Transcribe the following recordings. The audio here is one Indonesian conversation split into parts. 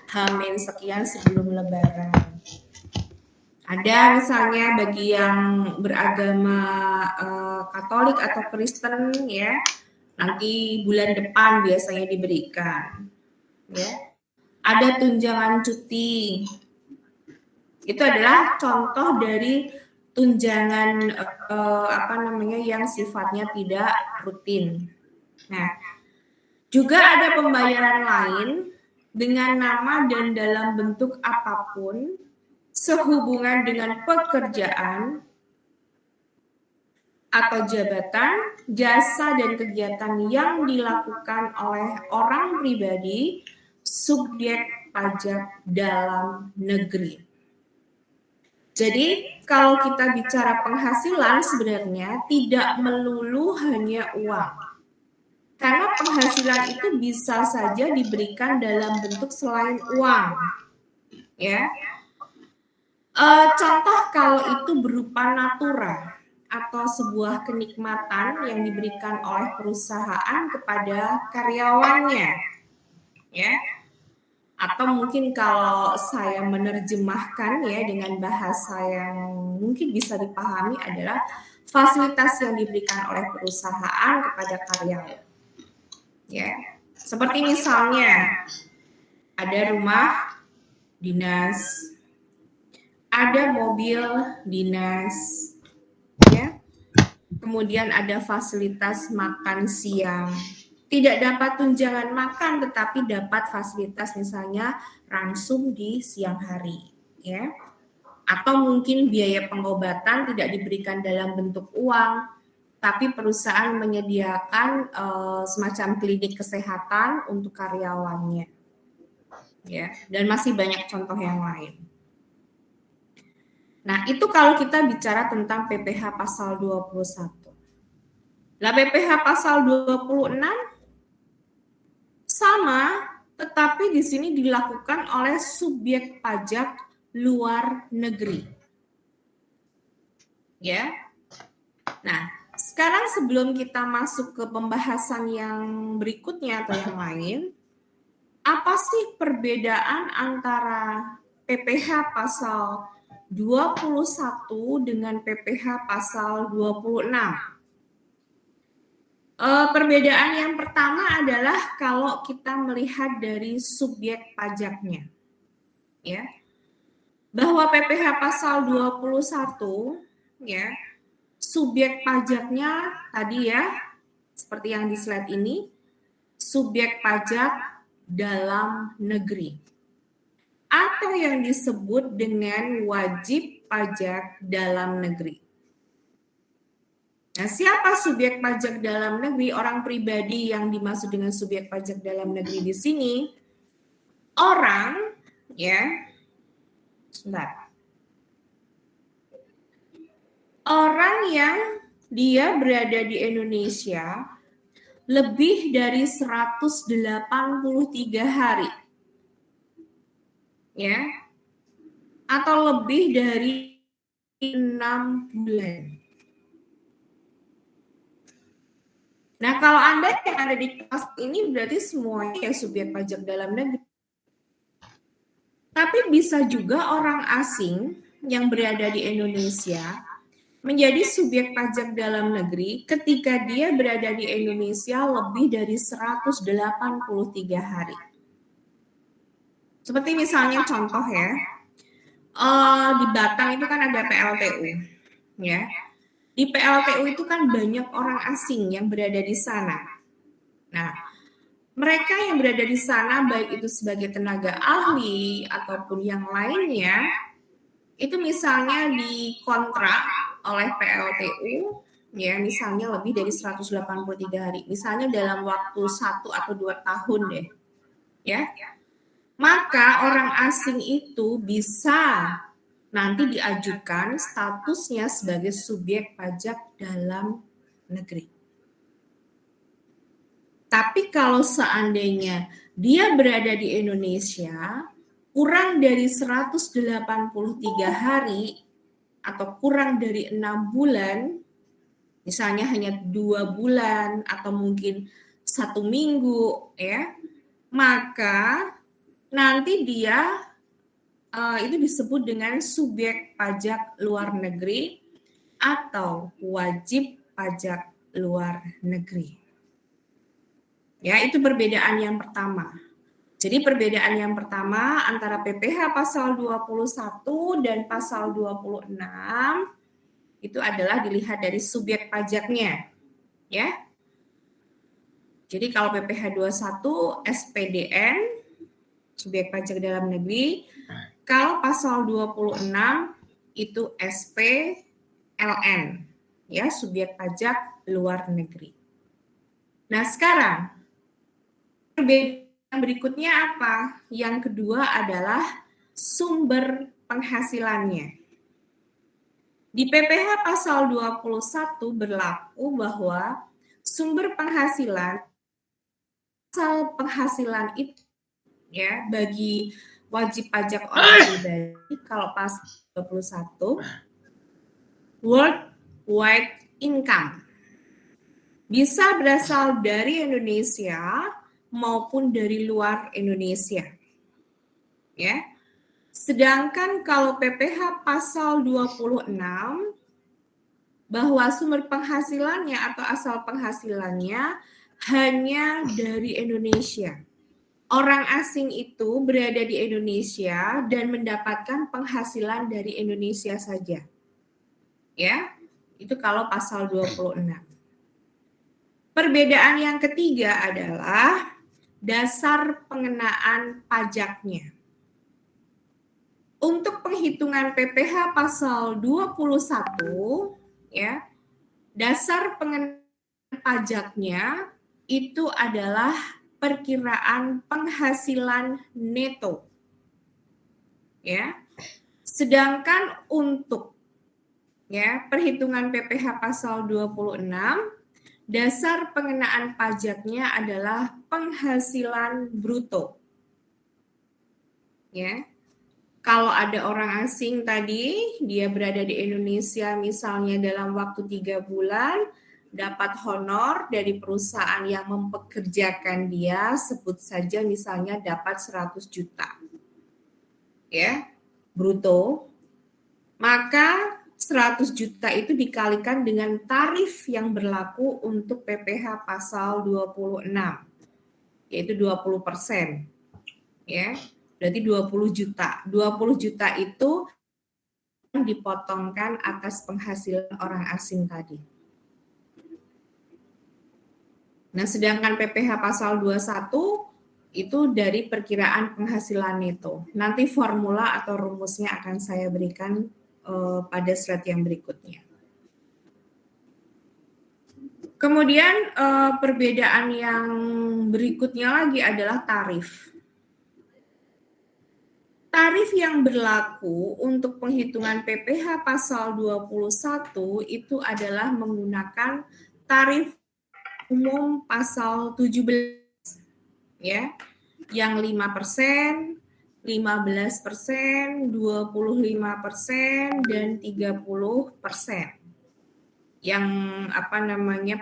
H-min sekian sebelum Lebaran. Ada misalnya bagi yang beragama Katolik atau Kristen ya, nanti bulan depan biasanya diberikan. Ya. Ada tunjangan cuti. Itu adalah contoh dari tunjangan yang sifatnya tidak rutin. Nah, juga ada pembayaran lain dengan nama dan dalam bentuk apapun sehubungan dengan pekerjaan atau jabatan, jasa dan kegiatan yang dilakukan oleh orang pribadi subjek pajak dalam negeri. Jadi, kalau kita bicara penghasilan sebenarnya tidak melulu hanya uang. Karena penghasilan itu bisa saja diberikan dalam bentuk selain uang. Ya. Contoh kalau itu berupa natura atau sebuah kenikmatan yang diberikan oleh perusahaan kepada karyawannya. Ya. Atau mungkin kalau saya menerjemahkan ya dengan bahasa yang mungkin bisa dipahami adalah fasilitas yang diberikan oleh perusahaan kepada karyawan. Ya. Seperti misalnya ada rumah dinas, ada mobil dinas, ya. Kemudian ada fasilitas makan siang. Tidak dapat tunjangan makan tetapi dapat fasilitas misalnya ransum di siang hari, ya. Atau mungkin biaya pengobatan tidak diberikan dalam bentuk uang, tapi perusahaan menyediakan semacam klinik kesehatan untuk karyawannya. Ya, dan masih banyak contoh yang lain. Nah, itu kalau kita bicara tentang PPh pasal 21. Nah, PPh pasal 26 sama, tetapi di sini dilakukan oleh subjek pajak luar negeri. Ya. Nah, sekarang sebelum kita masuk ke pembahasan yang berikutnya atau yang lain, apa sih perbedaan antara PPh pasal 21 dengan PPh pasal 26? Perbedaan yang pertama adalah kalau kita melihat dari subjek pajaknya. Ya. Bahwa PPh pasal 21 ya, subjek pajaknya tadi ya, seperti yang di slide ini, subjek pajak dalam negeri. Atau yang disebut dengan wajib pajak dalam negeri. Nah, siapa subjek pajak dalam negeri? Orang pribadi yang dimaksud dengan subjek pajak dalam negeri di sini, orang, ya, sebentar. Orang yang dia berada di Indonesia lebih dari 183 hari. Ya. Atau lebih dari 6 bulan. Nah, kalau Anda yang ada di kelas ini berarti semuanya ya subjek pajak dalam negeri. Tapi bisa juga orang asing yang berada di Indonesia menjadi subjek pajak dalam negeri ketika dia berada di Indonesia lebih dari 183 hari. Seperti misalnya contoh ya, di Batam itu kan ada PLTU, ya. Di PLTU itu kan banyak orang asing yang berada di sana. Nah, mereka yang berada di sana baik itu sebagai tenaga ahli ataupun yang lainnya, itu misalnya dikontrak oleh PLTU, ya misalnya lebih dari 183 hari, misalnya dalam waktu 1 atau 2 tahun deh, ya. Maka orang asing itu bisa nanti diajukan statusnya sebagai subjek pajak dalam negeri. Tapi kalau seandainya dia berada di Indonesia kurang dari 183 hari atau kurang dari 6 bulan, misalnya hanya 2 bulan atau mungkin 1 minggu, ya, maka nanti dia itu disebut dengan subjek pajak luar negeri atau wajib pajak luar negeri. Ya, itu perbedaan yang pertama. Jadi perbedaan yang pertama antara PPh pasal 21 dan pasal 26 itu adalah dilihat dari subjek pajaknya. Ya. Jadi kalau PPh 21 SPDN, subjek pajak dalam negeri, kalau pasal 26 itu SPLN, ya, subjek pajak luar negeri. Nah, sekarang perbedaan berikutnya apa? Yang kedua adalah sumber penghasilannya. Di PPh pasal 21 berlaku bahwa sumber penghasilan itu ya bagi wajib pajak orang pribadi kalau pasal 21 worldwide income bisa berasal dari Indonesia maupun dari luar Indonesia. Ya. Sedangkan kalau PPh pasal 26 bahwa sumber penghasilannya atau asal penghasilannya hanya dari Indonesia. Orang asing itu berada di Indonesia dan mendapatkan penghasilan dari Indonesia saja. Ya, itu kalau pasal 26. Perbedaan yang ketiga adalah dasar pengenaan pajaknya. Untuk penghitungan PPh pasal 21, ya, dasar pengenaan pajaknya itu adalah perkiraan penghasilan neto. Ya. Sedangkan untuk ya, perhitungan PPh pasal 26, dasar pengenaan pajaknya adalah penghasilan bruto. Ya. Kalau ada orang asing tadi, dia berada di Indonesia misalnya dalam waktu 3 bulan, dapat honor dari perusahaan yang mempekerjakan dia, sebut saja misalnya dapat 100 juta. Ya, bruto. Maka 100 juta itu dikalikan dengan tarif yang berlaku untuk PPh pasal 26, yaitu 20%. Ya. Berarti 20 juta. 20 juta itu dipotongkan atas penghasilan orang asing tadi. Nah, sedangkan PPh pasal 21 itu dari perkiraan penghasilan neto. Nanti formula atau rumusnya akan saya berikan pada slide yang berikutnya. Kemudian perbedaan yang berikutnya lagi adalah tarif. Tarif yang berlaku untuk penghitungan PPh pasal 21 itu adalah menggunakan tarif umum pasal 17 ya, yang 5%, 15%, 25% dan 30%. Yang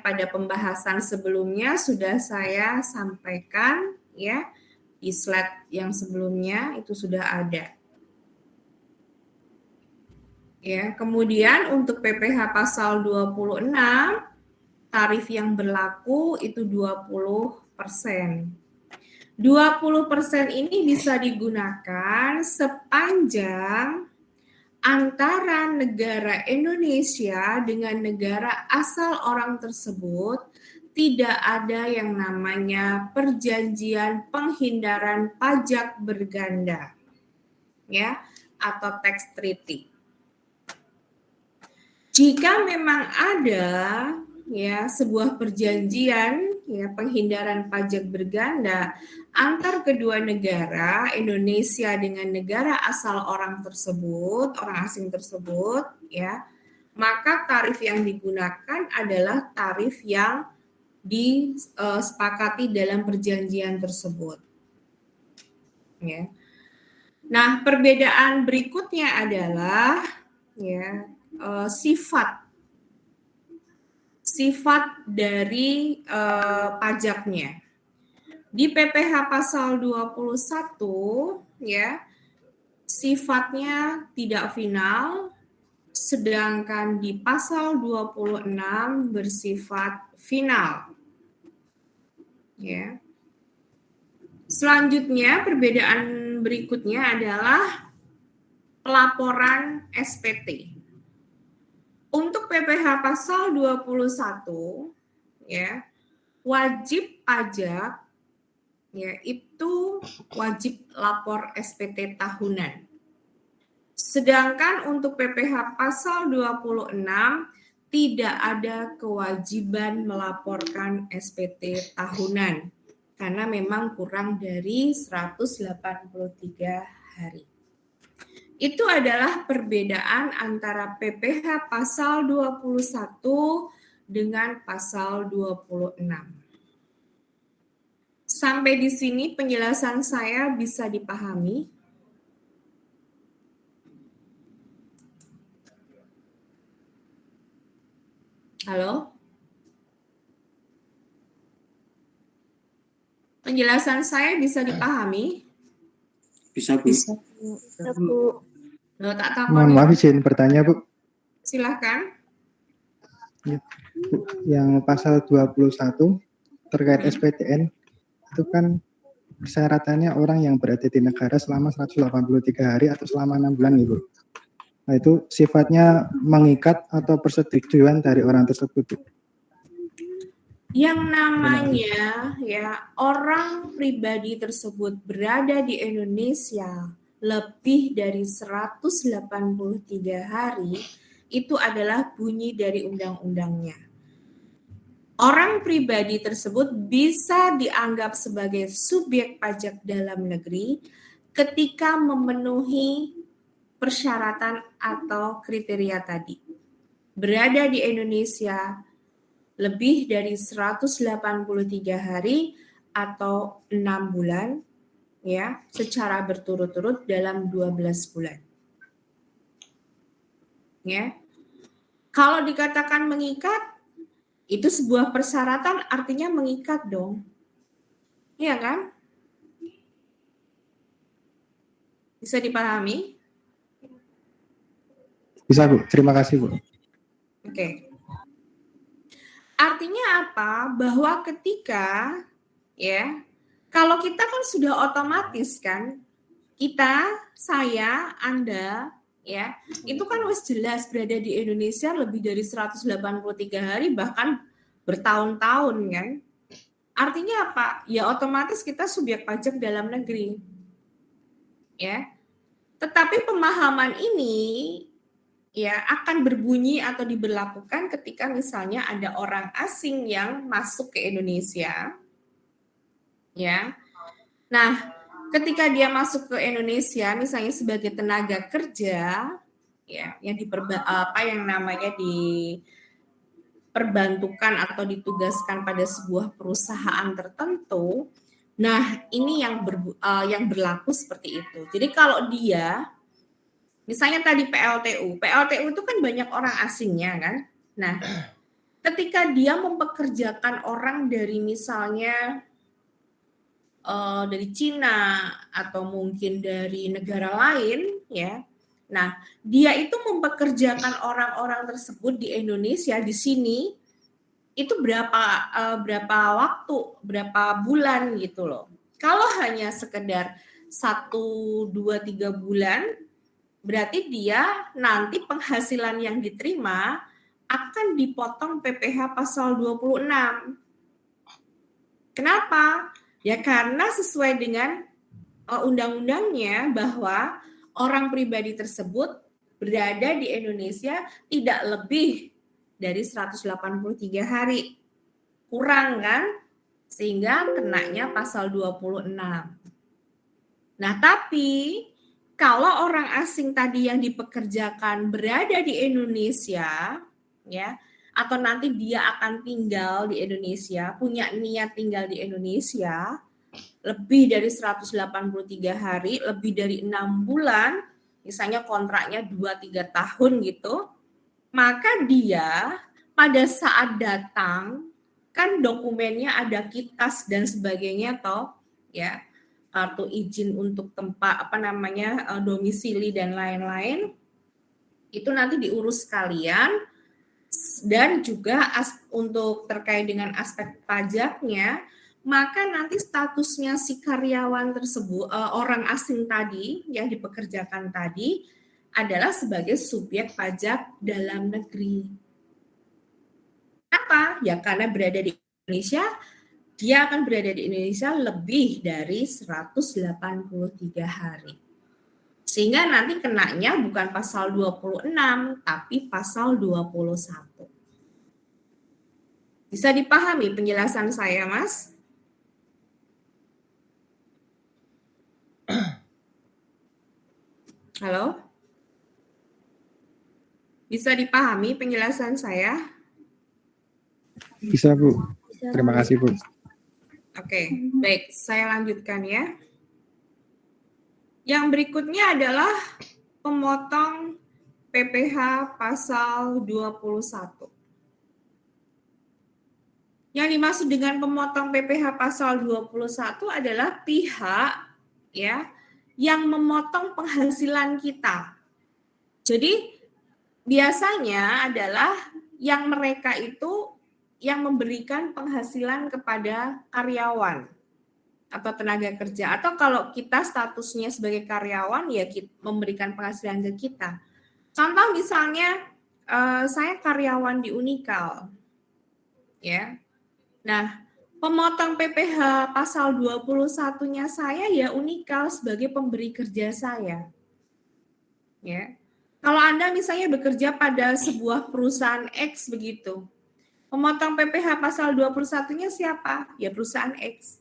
pada pembahasan sebelumnya sudah saya sampaikan ya. Di slide yang sebelumnya itu sudah ada. Ya, kemudian untuk PPh pasal 26 tarif yang berlaku itu 20%. 20% ini bisa digunakan sepanjang antara negara Indonesia dengan negara asal orang tersebut tidak ada yang namanya perjanjian penghindaran pajak berganda, ya, atau tax treaty. Jika memang ada ya sebuah perjanjian ya penghindaran pajak berganda antar kedua negara, Indonesia dengan negara asal orang tersebut, orang asing tersebut, ya, maka tarif yang digunakan adalah tarif yang disepakati dalam perjanjian tersebut. Ya. Nah, perbedaan berikutnya adalah ya sifat dari pajaknya. Di PPh pasal 21 ya, sifatnya tidak final, sedangkan di pasal 26 bersifat final. Ya. Selanjutnya, perbedaan berikutnya adalah pelaporan SPT. Untuk PPh pasal 21 ya, wajib pajak ya itu wajib lapor SPT tahunan. Sedangkan untuk PPh pasal 26 tidak ada kewajiban melaporkan SPT tahunan karena memang kurang dari 183 hari. Itu adalah perbedaan antara PPh pasal 21 dengan pasal 26. Sampai di sini penjelasan saya bisa dipahami? Halo? Penjelasan saya bisa dipahami? Bisa, Bu. Bisa, Bu. Loh, tak takoni. Mohon maaf izin bertanya, Bu. Silahkan. Ya, Bu, yang pasal 21 terkait SPTN itu kan persyaratannya orang yang berada di negara selama 183 hari atau selama 6 bulan, Ibu. Nah, itu sifatnya mengikat atau persetujuan dari orang tersebut, Bu. Yang namanya ya orang pribadi tersebut berada di Indonesia lebih dari 183 hari itu adalah bunyi dari undang-undangnya. Orang pribadi tersebut bisa dianggap sebagai subjek pajak dalam negeri ketika memenuhi persyaratan atau kriteria tadi. Berada di Indonesia lebih dari 183 hari atau 6 bulan ya, secara berturut-turut dalam 12 bulan. Ya. Kalau dikatakan mengikat, itu sebuah persyaratan artinya mengikat dong. Iya kan? Bisa dipahami? Bisa, Bu. Terima kasih, Bu. Oke. Artinya apa? Bahwa ketika ya, kalau kita kan sudah otomatis kan, kita, saya, Anda ya, itu kan wis jelas berada di Indonesia lebih dari 183 hari bahkan bertahun-tahun kan. Artinya apa? Ya otomatis kita subjek pajak dalam negeri. Ya. Tetapi pemahaman ini ya akan berbunyi atau diberlakukan ketika misalnya ada orang asing yang masuk ke Indonesia. Ya. Nah, ketika dia masuk ke Indonesia misalnya sebagai tenaga kerja ya yang diperbantukan atau ditugaskan pada sebuah perusahaan tertentu. Nah, ini yang berlaku seperti itu. Jadi kalau dia misalnya tadi PLTU itu kan banyak orang asingnya kan. Nah, ketika dia mempekerjakan orang dari misalnya dari Cina atau mungkin dari negara lain ya. Nah, dia itu mempekerjakan orang-orang tersebut di Indonesia di sini itu berapa waktu, berapa bulan gitu loh. Kalau hanya sekedar 1, 2, 3 bulan, berarti dia nanti penghasilan yang diterima akan dipotong PPh pasal 26. Kenapa? Ya karena sesuai dengan undang-undangnya bahwa orang pribadi tersebut berada di Indonesia tidak lebih dari 183 hari. Kurang kan? Sehingga kenanya pasal 26. Nah, tapi kalau orang asing tadi yang dipekerjakan berada di Indonesia, ya, atau nanti dia akan tinggal di Indonesia, punya niat tinggal di Indonesia, lebih dari 183 hari, lebih dari 6 bulan, misalnya kontraknya 2-3 tahun gitu, maka dia pada saat datang kan dokumennya ada kitas dan sebagainya toh, ya. Kartu izin untuk tempat domisili dan lain-lain. Itu nanti diurus kalian, dan juga untuk terkait dengan aspek pajaknya, maka nanti statusnya si karyawan tersebut, orang asing tadi yang dipekerjakan tadi adalah sebagai subjek pajak dalam negeri. Apa? Ya karena berada di Indonesia, dia akan berada di Indonesia lebih dari 183 hari. Sehingga nanti kenanya bukan pasal 26, tapi pasal 21. Bisa dipahami penjelasan saya, Mas? Halo? Bisa dipahami penjelasan saya? Bisa, Bu. Terima kasih, Bu. Oke, baik. Saya lanjutkan ya. Yang berikutnya adalah pemotong PPh pasal 21. Yang dimaksud dengan pemotong PPh pasal 21 adalah pihak ya yang memotong penghasilan kita. Jadi biasanya adalah yang mereka itu yang memberikan penghasilan kepada karyawan atau tenaga kerja, atau kalau kita statusnya sebagai karyawan ya memberikan penghasilan ke kita. Contoh misalnya saya karyawan di Unikal, ya. Nah, pemotong PPh pasal 21-nya saya ya Unikal sebagai pemberi kerja saya, ya. Kalau Anda misalnya bekerja pada sebuah perusahaan X begitu, pemotong PPh pasal 21-nya siapa? Ya perusahaan X.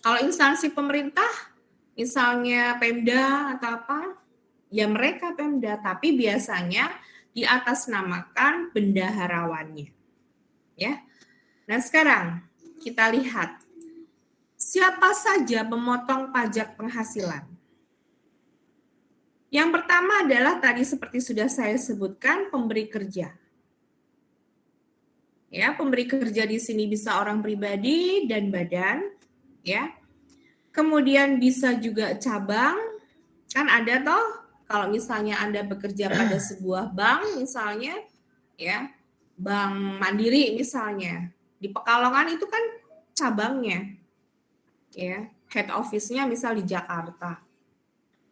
Kalau instansi pemerintah, misalnya Pemda atau apa, ya mereka Pemda, tapi biasanya diatasnamakan bendaharawannya. Ya. Nah, sekarang kita lihat siapa saja pemotong pajak penghasilan. Yang pertama adalah tadi seperti sudah saya sebutkan, pemberi kerja. Ya, pemberi kerja di sini bisa orang pribadi dan badan, ya. Kemudian bisa juga cabang, kan ada toh kalau misalnya Anda bekerja pada sebuah bank misalnya, ya, Bank Mandiri misalnya, di Pekalongan itu kan cabangnya, ya, head office-nya misal di Jakarta.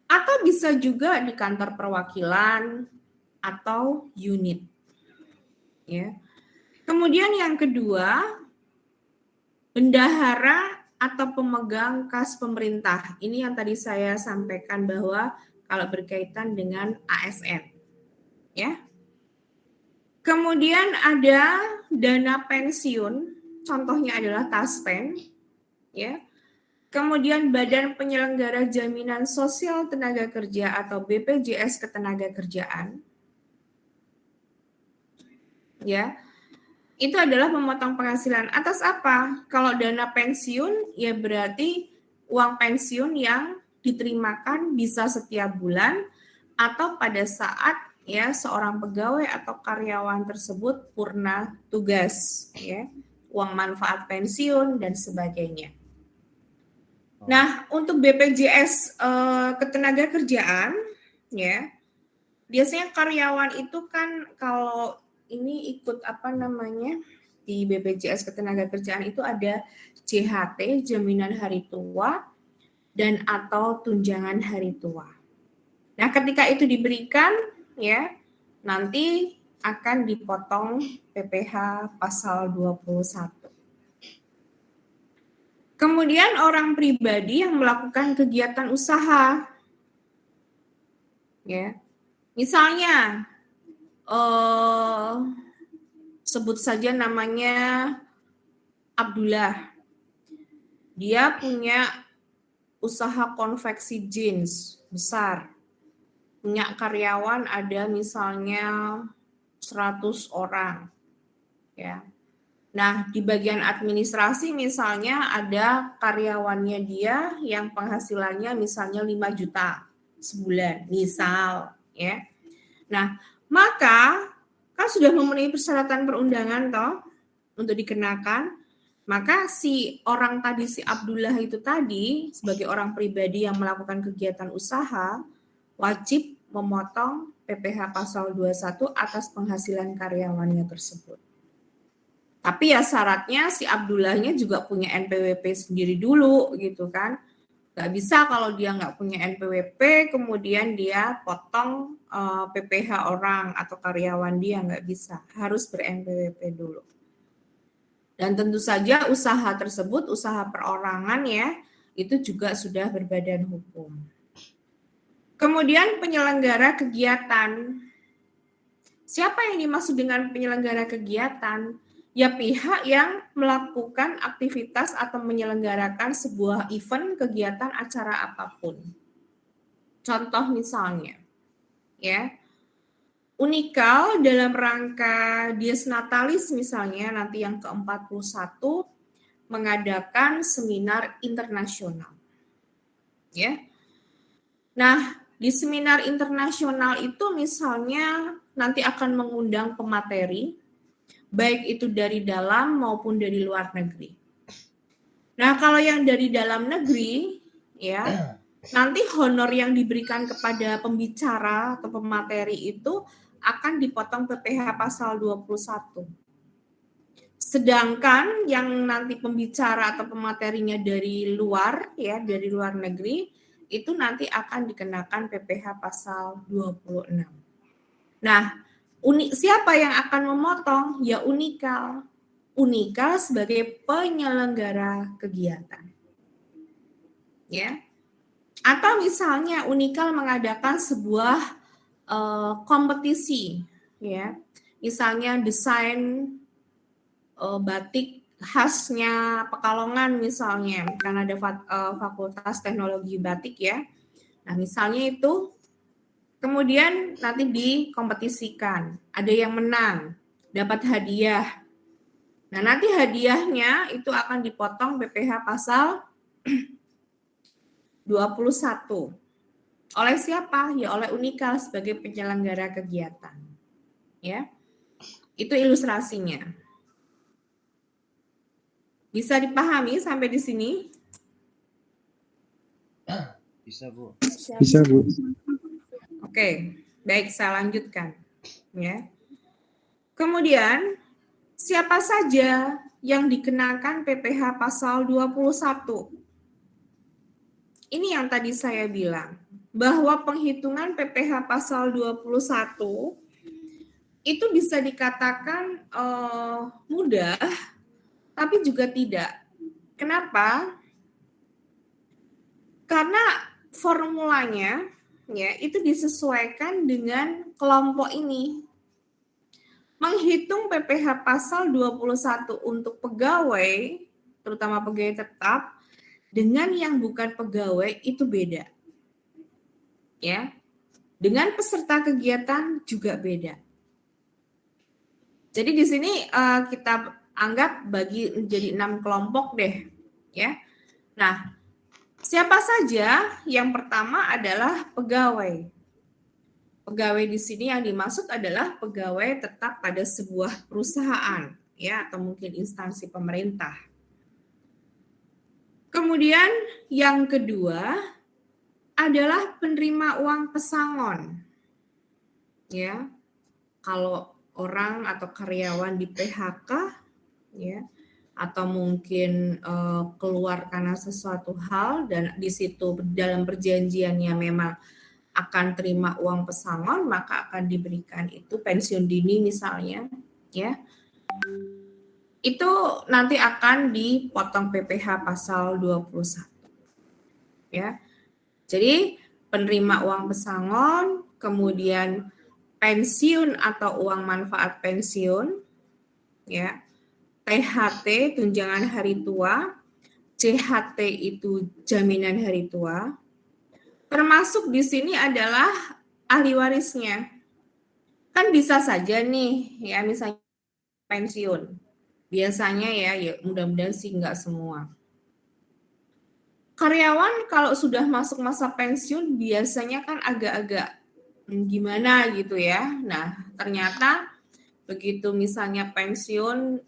Atau bisa juga di kantor perwakilan atau unit, ya. Kemudian yang kedua, bendahara atau pemegang kas pemerintah. Ini yang tadi saya sampaikan bahwa kalau berkaitan dengan ASN, ya. Kemudian ada dana pensiun, contohnya adalah Taspen, ya. Kemudian Badan Penyelenggara Jaminan Sosial Tenaga Kerja atau BPJS Ketenagakerjaan, ya. Itu adalah memotong penghasilan atas apa? Kalau dana pensiun, ya berarti uang pensiun yang diterimakan bisa setiap bulan atau pada saat ya seorang pegawai atau karyawan tersebut purna tugas, ya, uang manfaat pensiun dan sebagainya. Nah, untuk BPJS Ketenagakerjaan, ya, biasanya karyawan itu kan kalau ini ikut di BPJS Ketenagakerjaan itu ada JHT, jaminan hari tua, dan atau tunjangan hari tua. Nah, ketika itu diberikan, ya, nanti akan dipotong PPh pasal 21. Kemudian orang pribadi yang melakukan kegiatan usaha, ya, misalnya sebut saja namanya Abdullah. Dia punya usaha konveksi jeans besar. Punya karyawan ada misalnya 100 orang. Ya. Nah, di bagian administrasi misalnya ada karyawannya dia yang penghasilannya misalnya 5 juta sebulan, misal, ya. Nah, maka kan sudah memenuhi persyaratan perundangan toh untuk dikenakan, maka si orang tadi, si Abdullah itu tadi sebagai orang pribadi yang melakukan kegiatan usaha wajib memotong PPh pasal 21 atas penghasilan karyawannya tersebut. Tapi ya syaratnya si Abdullahnya juga punya NPWP sendiri dulu gitu kan. Nggak bisa kalau dia nggak punya NPWP kemudian dia potong PPh orang atau karyawan dia, nggak bisa. Harus ber-NPWP dulu. Dan tentu saja usaha tersebut, usaha perorangan ya, itu juga sudah berbadan hukum. Kemudian penyelenggara kegiatan. Siapa yang dimaksud dengan penyelenggara kegiatan? Ya pihak yang melakukan aktivitas atau menyelenggarakan sebuah event, kegiatan, acara apapun. Contoh misalnya, ya, Unikal dalam rangka Dies Natalis misalnya nanti yang ke-41 mengadakan seminar internasional. Ya. Nah, di seminar internasional itu misalnya nanti akan mengundang pemateri baik itu dari dalam maupun dari luar negeri. Nah, kalau yang dari dalam negeri ya, nanti honor yang diberikan kepada pembicara atau pemateri itu akan dipotong PPh pasal 21. Sedangkan yang nanti pembicara atau pematerinya dari luar ya, dari luar negeri itu nanti akan dikenakan PPh pasal 26. Nah, siapa yang akan memotong? Ya Unikal. Unikal sebagai penyelenggara kegiatan. Ya. Atau misalnya Unikal mengadakan sebuah kompetisi ya. Misalnya desain batik khasnya Pekalongan misalnya, karena ada Fakultas Teknologi Batik ya. Nah, misalnya itu kemudian nanti dikompetisikan, ada yang menang, dapat hadiah. Nah, nanti hadiahnya itu akan dipotong PPh pasal 21. Oleh siapa? Ya oleh Unikal sebagai penyelenggara kegiatan. Ya. Itu ilustrasinya. Bisa dipahami sampai di sini? Bisa, Bu. Bisa, Bu. Oke, baik saya lanjutkan. Ya. Kemudian, siapa saja yang dikenakan PPh pasal 21? Ini yang tadi saya bilang, bahwa penghitungan PPh pasal 21 itu bisa dikatakan mudah, tapi juga tidak. Kenapa? Karena formulanya ya itu disesuaikan dengan kelompok ini. Menghitung PPh pasal 21 untuk pegawai, terutama pegawai tetap, dengan yang bukan pegawai itu beda. Ya. Dengan peserta kegiatan juga beda. Jadi di sini kita anggap bagi menjadi 6 kelompok deh, ya. Nah, siapa saja? Yang pertama adalah pegawai. Pegawai di sini yang dimaksud adalah pegawai tetap pada sebuah perusahaan, ya, atau mungkin instansi pemerintah. Kemudian yang kedua adalah penerima uang pesangon. Ya. Kalau orang atau karyawan di PHK ya atau mungkin keluar karena sesuatu hal dan di situ dalam perjanjiannya memang akan terima uang pesangon, maka akan diberikan itu pensiun dini misalnya ya. Itu nanti akan dipotong PPh pasal 21. Ya. Jadi penerima uang pesangon, kemudian pensiun atau uang manfaat pensiun, ya, THT tunjangan hari tua, CHT itu jaminan hari tua, termasuk di sini adalah ahli warisnya. Kan bisa saja nih, ya misalnya pensiun, biasanya ya mudah-mudahan sih nggak semua. Karyawan kalau sudah masuk masa pensiun biasanya kan agak-agak gimana gitu ya. Nah, ternyata begitu misalnya pensiun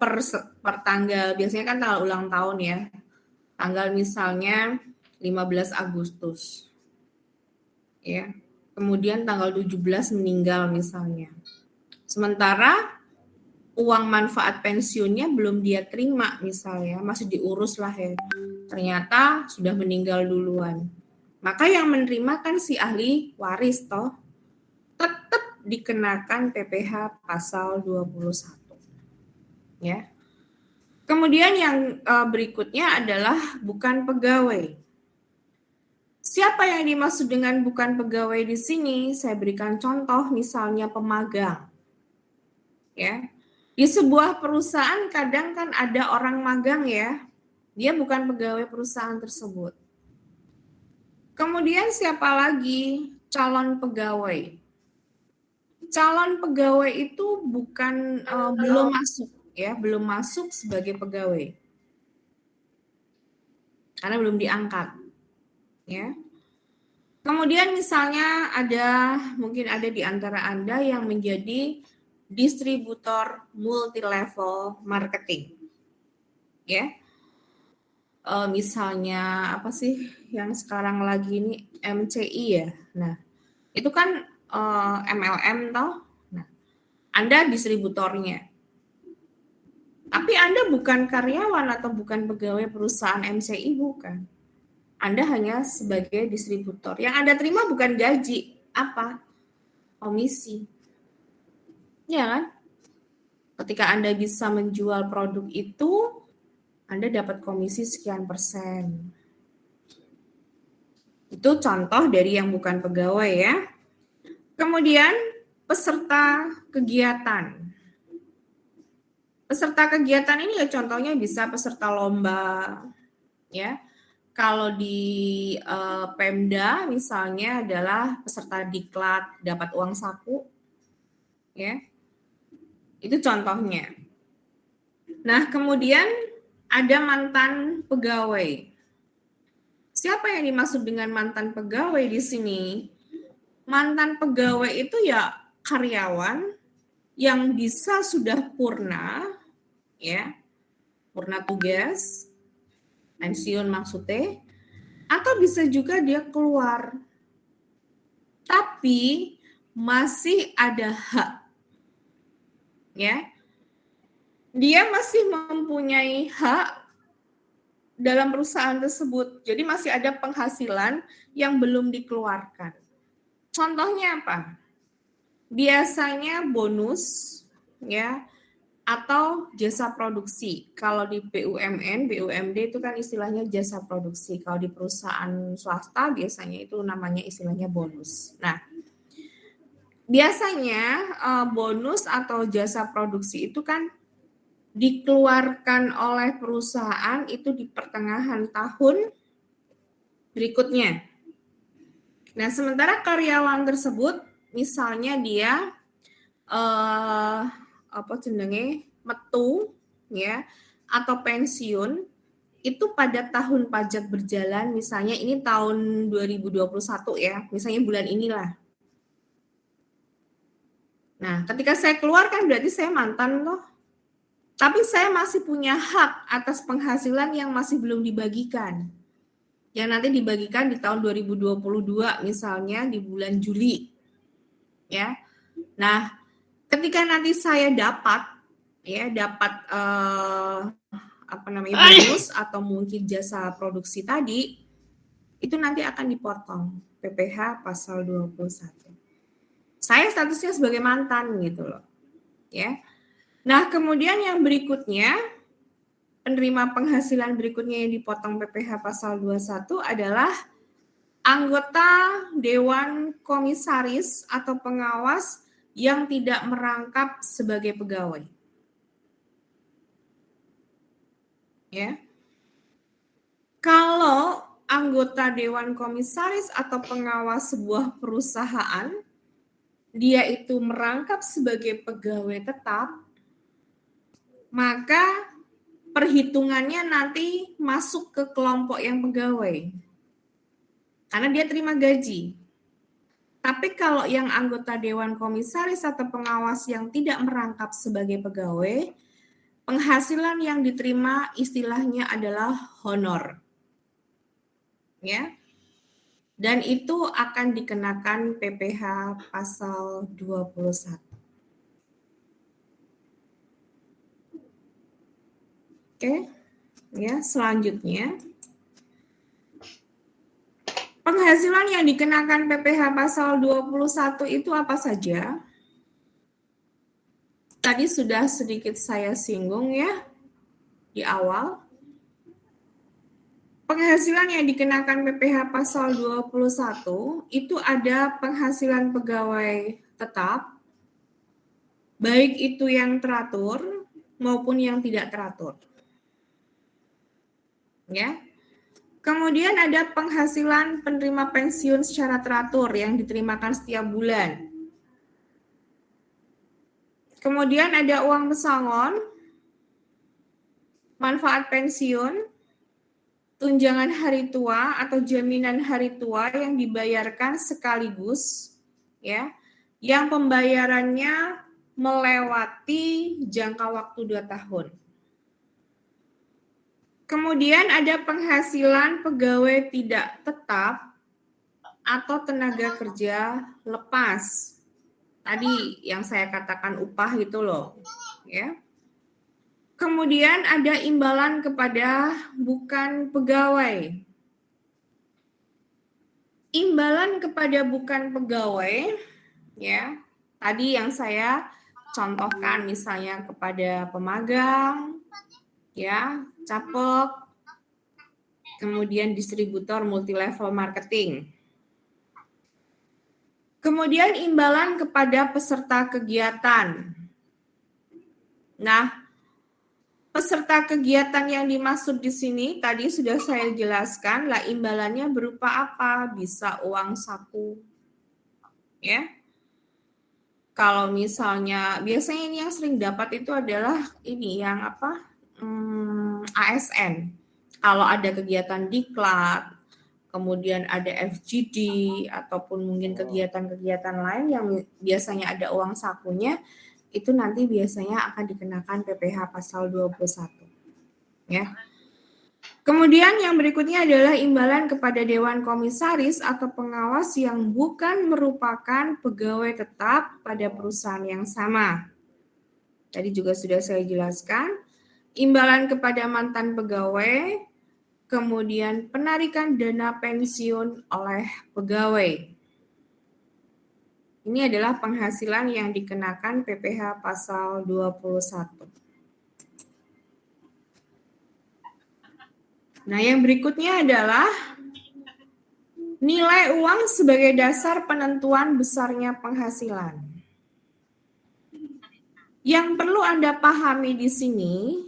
per tanggal, biasanya kan tanggal ulang tahun ya, tanggal misalnya 15 Agustus, ya. Kemudian tanggal 17 meninggal misalnya. Sementara uang manfaat pensiunnya belum dia terima misalnya, masih diurus lah ya. Ternyata sudah meninggal duluan. Maka yang menerima kan si ahli waris toh, tetap dikenakan PPh pasal 21. Ya. Kemudian yang berikutnya adalah bukan pegawai. Siapa yang dimaksud dengan bukan pegawai di sini? Saya berikan contoh misalnya pemagang. Ya. Di sebuah perusahaan kadang kan ada orang magang ya. Dia bukan pegawai perusahaan tersebut. Kemudian siapa lagi? Calon pegawai. Calon pegawai itu bukan belum masuk ya, belum masuk sebagai pegawai. Karena belum diangkat. Ya. Kemudian misalnya mungkin ada di antara Anda yang menjadi distributor multi-level marketing. Ya. Misalnya apa sih yang sekarang lagi ini MCI ya. Nah, itu kan MLM toh. Nah, Anda distributornya. Tapi Anda bukan karyawan atau bukan pegawai perusahaan MCI, bukan. Anda hanya sebagai distributor. Yang Anda terima bukan gaji, apa? Komisi. Ya kan? Ketika Anda bisa menjual produk itu, Anda dapat komisi sekian persen. Itu contoh dari yang bukan pegawai ya. Kemudian peserta kegiatan. Peserta kegiatan ini ya contohnya bisa peserta lomba ya. Kalau di Pemda misalnya adalah peserta diklat dapat uang saku ya. Itu contohnya. Nah, kemudian ada mantan pegawai. Siapa yang dimaksud dengan mantan pegawai di sini? Mantan pegawai itu ya karyawan yang bisa sudah purna, ya, purna tugas, pensiun maksudnya, atau bisa juga dia keluar. Tapi masih ada hak, ya. Dia masih mempunyai hak dalam perusahaan tersebut. Jadi masih ada penghasilan yang belum dikeluarkan. Contohnya apa? Biasanya bonus ya atau jasa produksi. Kalau di BUMN, BUMD itu kan istilahnya jasa produksi. Kalau di perusahaan swasta biasanya itu namanya istilahnya bonus. Nah, biasanya bonus atau jasa produksi itu kan dikeluarkan oleh perusahaan itu di pertengahan tahun berikutnya. Nah, sementara karyawan tersebut misalnya dia metu ya atau pensiun itu pada tahun pajak berjalan, misalnya ini tahun 2021 ya, misalnya bulan inilah. Nah, ketika saya keluar kan berarti saya mantan loh. Tapi saya masih punya hak atas penghasilan yang masih belum dibagikan. Yang nanti dibagikan di tahun 2022 misalnya di bulan Juli. Ya. Nah, ketika nanti saya dapat bonus atau mungkin jasa produksi tadi, itu nanti akan dipotong PPh pasal 21. Saya statusnya sebagai mantan gitu loh. Ya. Nah, kemudian yang berikutnya, penerima penghasilan berikutnya yang dipotong PPh pasal 21 adalah anggota Dewan Komisaris atau pengawas yang tidak merangkap sebagai pegawai. Ya. Kalau anggota Dewan Komisaris atau pengawas sebuah perusahaan, dia itu merangkap sebagai pegawai tetap, maka perhitungannya nanti masuk ke kelompok yang pegawai. Karena dia terima gaji. Tapi kalau yang anggota Dewan Komisaris atau pengawas yang tidak merangkap sebagai pegawai, penghasilan yang diterima istilahnya adalah honor. Ya. Dan itu akan dikenakan PPh pasal 21. Oke. Ya, selanjutnya penghasilan yang dikenakan PPh pasal 21 itu apa saja? Tadi sudah sedikit saya singgung ya di awal. Penghasilan yang dikenakan PPh pasal 21 itu ada penghasilan pegawai tetap, baik itu yang teratur maupun yang tidak teratur. Ya. Kemudian ada penghasilan penerima pensiun secara teratur yang diterimakan setiap bulan. Kemudian ada uang pesangon, manfaat pensiun, tunjangan hari tua atau jaminan hari tua yang dibayarkan sekaligus, ya, yang pembayarannya melewati jangka waktu 2 tahun. Kemudian ada penghasilan pegawai tidak tetap atau tenaga kerja lepas. Tadi yang saya katakan upah itu loh, ya. Kemudian ada imbalan kepada bukan pegawai. Imbalan kepada bukan pegawai, ya. Tadi yang saya contohkan misalnya kepada pemagang, ya, capek, kemudian distributor multilevel marketing. Kemudian imbalan kepada peserta kegiatan. Nah, peserta kegiatan yang dimaksud di sini tadi sudah saya jelaskan, lah imbalannya berupa apa? Bisa uang saku. Ya. Kalau misalnya biasanya ini yang sering dapat itu adalah ini yang apa? ASN. Kalau ada kegiatan diklat, kemudian ada FGD ataupun mungkin kegiatan-kegiatan lain yang biasanya ada uang sakunya, itu nanti biasanya akan dikenakan PPh pasal 21. Ya. Kemudian yang berikutnya adalah imbalan kepada Dewan Komisaris atau pengawas yang bukan merupakan pegawai tetap pada perusahaan yang sama. Tadi juga sudah saya jelaskan. Imbalan kepada mantan pegawai, kemudian penarikan dana pensiun oleh pegawai. Ini adalah penghasilan yang dikenakan PPh pasal 21. Nah, yang berikutnya adalah nilai uang sebagai dasar penentuan besarnya penghasilan. Yang perlu Anda pahami di sini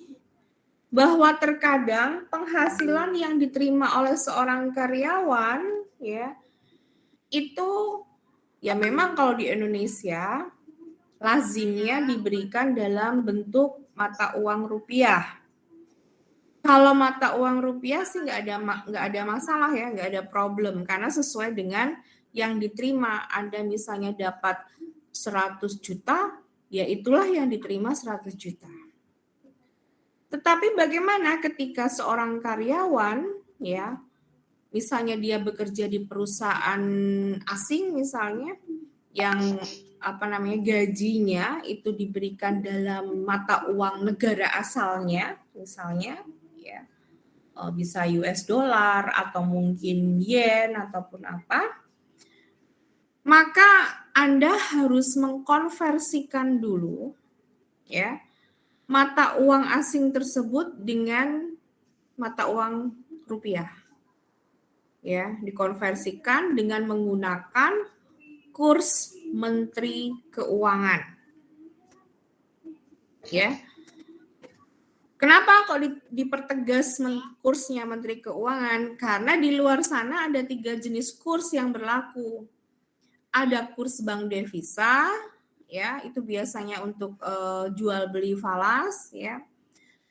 bahwa terkadang penghasilan yang diterima oleh seorang karyawan ya itu ya memang kalau di Indonesia lazimnya diberikan dalam bentuk mata uang rupiah. Kalau mata uang rupiah sih nggak ada masalah ya, nggak ada problem karena sesuai dengan yang diterima. Anda misalnya dapat 100 juta, ya itulah yang diterima 100 juta. Tetapi bagaimana ketika seorang karyawan ya, misalnya dia bekerja di perusahaan asing misalnya yang gajinya itu diberikan dalam mata uang negara asalnya misalnya ya bisa US dollar atau mungkin yen ataupun apa, maka Anda harus mengkonversikan dulu ya mata uang asing tersebut dengan mata uang rupiah. Ya, dikonversikan dengan menggunakan kurs Menteri Keuangan. Ya. Kenapa kok dipertegas kursnya Menteri Keuangan? Karena di luar sana ada 3 jenis kurs yang berlaku. Ada kurs bank devisa, ya, itu biasanya untuk jual beli falas, ya.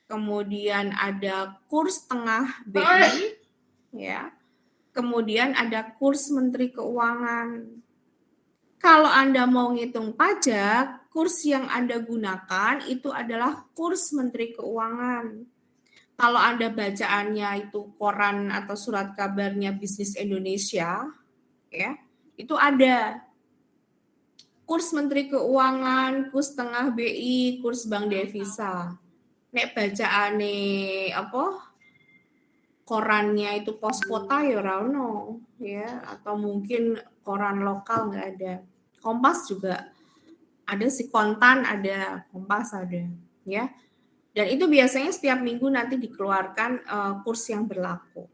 Kemudian ada kurs tengah BI, ya. Kemudian ada kurs Menteri Keuangan. Kalau Anda mau ngitung pajak, kurs yang Anda gunakan itu adalah kurs Menteri Keuangan. Kalau Anda bacaannya itu koran atau surat kabarnya Bisnis Indonesia, ya, itu ada kurs Menteri Keuangan, kurs tengah BI, kurs Bank Devisa. Nek bacaane apa? Korannya itu Pos Kota ya ora ono, ya, atau mungkin koran lokal nggak ada. Kompas juga ada sih, Kontan ada, Kompas ada, ya. Dan itu biasanya setiap minggu nanti dikeluarkan kurs yang berlaku.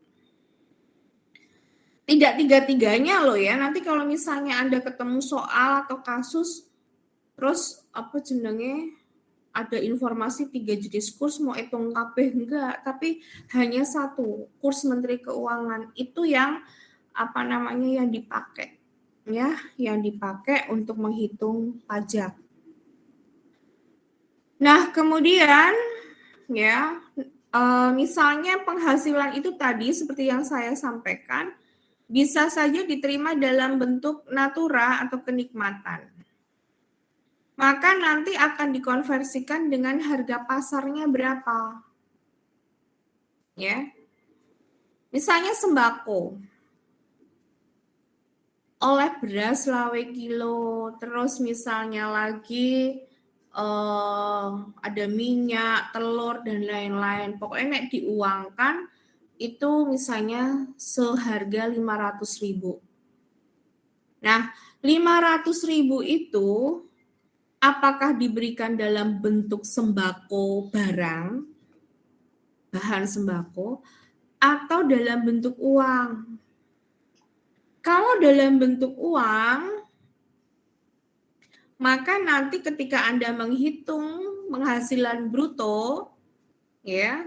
Tidak tiga-tiganya loh ya. Nanti kalau misalnya Anda ketemu soal atau kasus, terus apa jenenge ada informasi 3 jenis kurs mau hitung kabeh enggak, tapi hanya satu kurs Menteri Keuangan itu yang apa namanya yang dipakai, ya, yang dipakai untuk menghitung pajak. Nah, kemudian ya, misalnya penghasilan itu tadi seperti yang saya sampaikan, bisa saja diterima dalam bentuk natura atau kenikmatan. Maka nanti akan dikonversikan dengan harga pasarnya berapa. Ya. Misalnya sembako. Oleh beras lawe kilo, terus misalnya lagi ada minyak, telur, dan lain-lain. Pokoknya nek diuangkan, itu misalnya seharga 500.000. Nah, 500.000 itu apakah diberikan dalam bentuk sembako barang, bahan sembako, atau dalam bentuk uang? Kalau dalam bentuk uang, maka nanti ketika Anda menghitung penghasilan bruto, ya,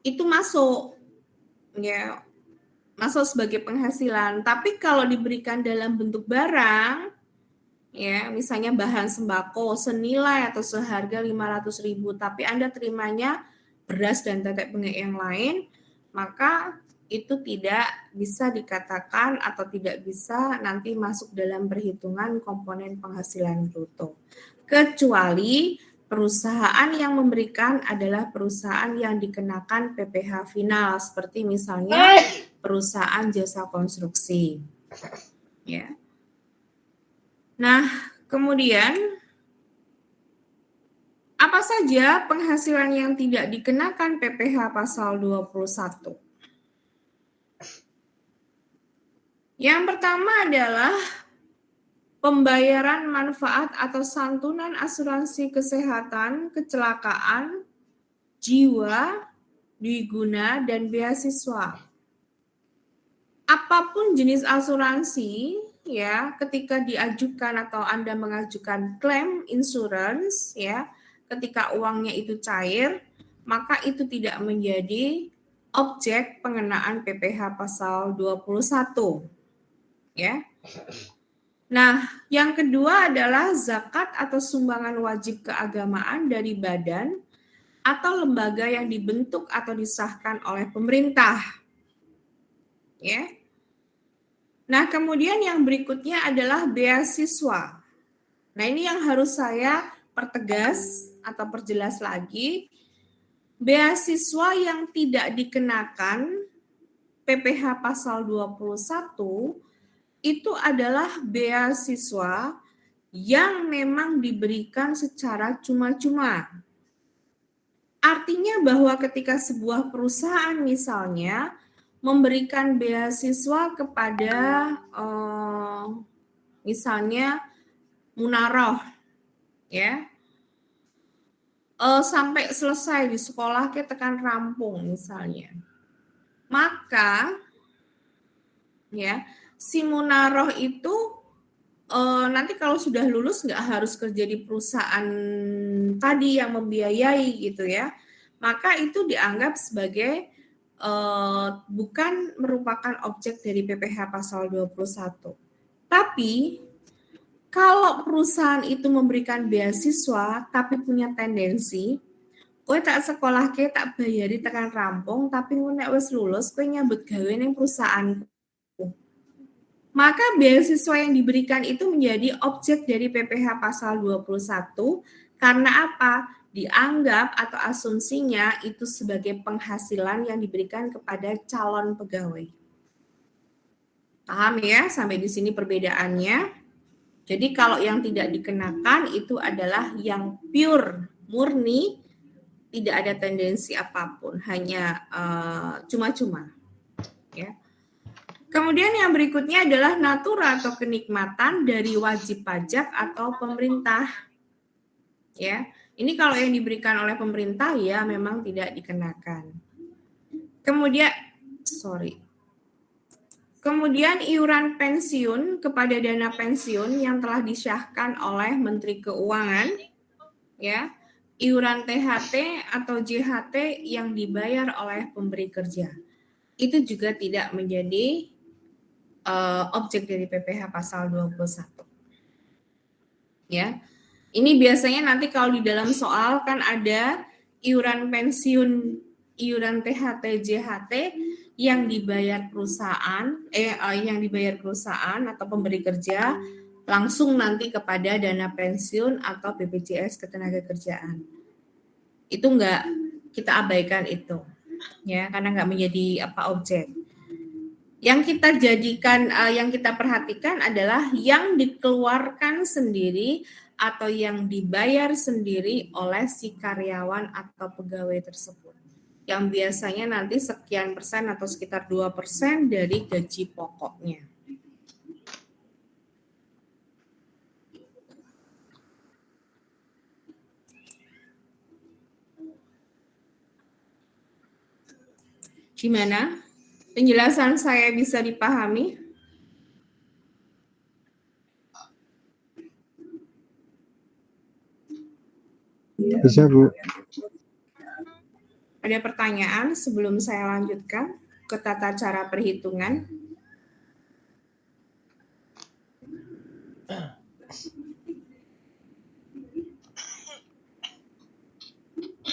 itu masuk, ya, masuk sebagai penghasilan. Tapi kalau diberikan dalam bentuk barang, ya, misalnya bahan sembako senilai atau seharga 500.000, tapi Anda terimanya beras dan tetek bengek yang lain, maka itu tidak bisa dikatakan atau tidak bisa nanti masuk dalam perhitungan komponen penghasilan bruto. Kecuali perusahaan yang memberikan adalah perusahaan yang dikenakan PPh final, seperti misalnya perusahaan jasa konstruksi. Ya. Nah, kemudian apa saja penghasilan yang tidak dikenakan PPh pasal 21? Yang pertama adalah pembayaran manfaat atau santunan asuransi kesehatan, kecelakaan, jiwa, dwiguna, dan beasiswa. Apapun jenis asuransi, ya, ketika diajukan atau Anda mengajukan klaim insurance, ya, ketika uangnya itu cair, maka itu tidak menjadi objek pengenaan PPh pasal 21. Ya. Nah, yang kedua adalah zakat atau sumbangan wajib keagamaan dari badan atau lembaga yang dibentuk atau disahkan oleh pemerintah. Ya. Nah, kemudian yang berikutnya adalah beasiswa. Nah, ini yang harus saya pertegas atau perjelas lagi. Beasiswa yang tidak dikenakan PPh pasal 21 itu adalah beasiswa yang memang diberikan secara cuma-cuma. Artinya bahwa ketika sebuah perusahaan misalnya memberikan beasiswa kepada misalnya Munaroh, ya, sampai selesai di sekolah kita tekan rampung misalnya, maka ya si Munaroh itu nanti kalau sudah lulus nggak harus kerja di perusahaan tadi yang membiayai gitu ya, maka itu dianggap sebagai bukan merupakan objek dari PPh pasal 21. Tapi kalau perusahaan itu memberikan beasiswa tapi punya tendensi, kowe tak sekolah ke tak bayari tekan rampung, tapi nek wis lulus kowe nyambut gawe ning perusahaan. maka beasiswa yang diberikan itu menjadi objek dari PPh pasal 21 karena apa? Dianggap atau asumsinya itu sebagai penghasilan yang diberikan kepada calon pegawai. Paham ya? Sampai di sini perbedaannya. Jadi kalau yang tidak dikenakan itu adalah yang pure, murni, tidak ada tendensi apapun, hanya cuma-cuma. Ya. Kemudian yang berikutnya adalah natura atau kenikmatan dari wajib pajak atau pemerintah. Ya, ini kalau yang diberikan oleh pemerintah ya memang tidak dikenakan. Kemudian iuran pensiun kepada dana pensiun yang telah disyahkan oleh Menteri Keuangan, ya, iuran THT atau JHT yang dibayar oleh pemberi kerja. Itu juga tidak menjadi objek dari PPh pasal 21. Ya. Ini biasanya nanti kalau di dalam soal kan ada iuran pensiun, iuran THT, JHT yang dibayar perusahaan atau pemberi kerja langsung nanti kepada dana pensiun atau BPJS Ketenagakerjaan. Itu enggak, kita abaikan itu. Ya, karena enggak menjadi objek. Yang kita jadikan, yang kita perhatikan adalah yang dikeluarkan sendiri atau yang dibayar sendiri oleh si karyawan atau pegawai tersebut. Yang biasanya nanti sekian persen atau sekitar 2% dari gaji pokoknya. Gimana? Penjelasan saya bisa dipahami? Bisa, Bu. Ada pertanyaan sebelum saya lanjutkan ke tata cara perhitungan?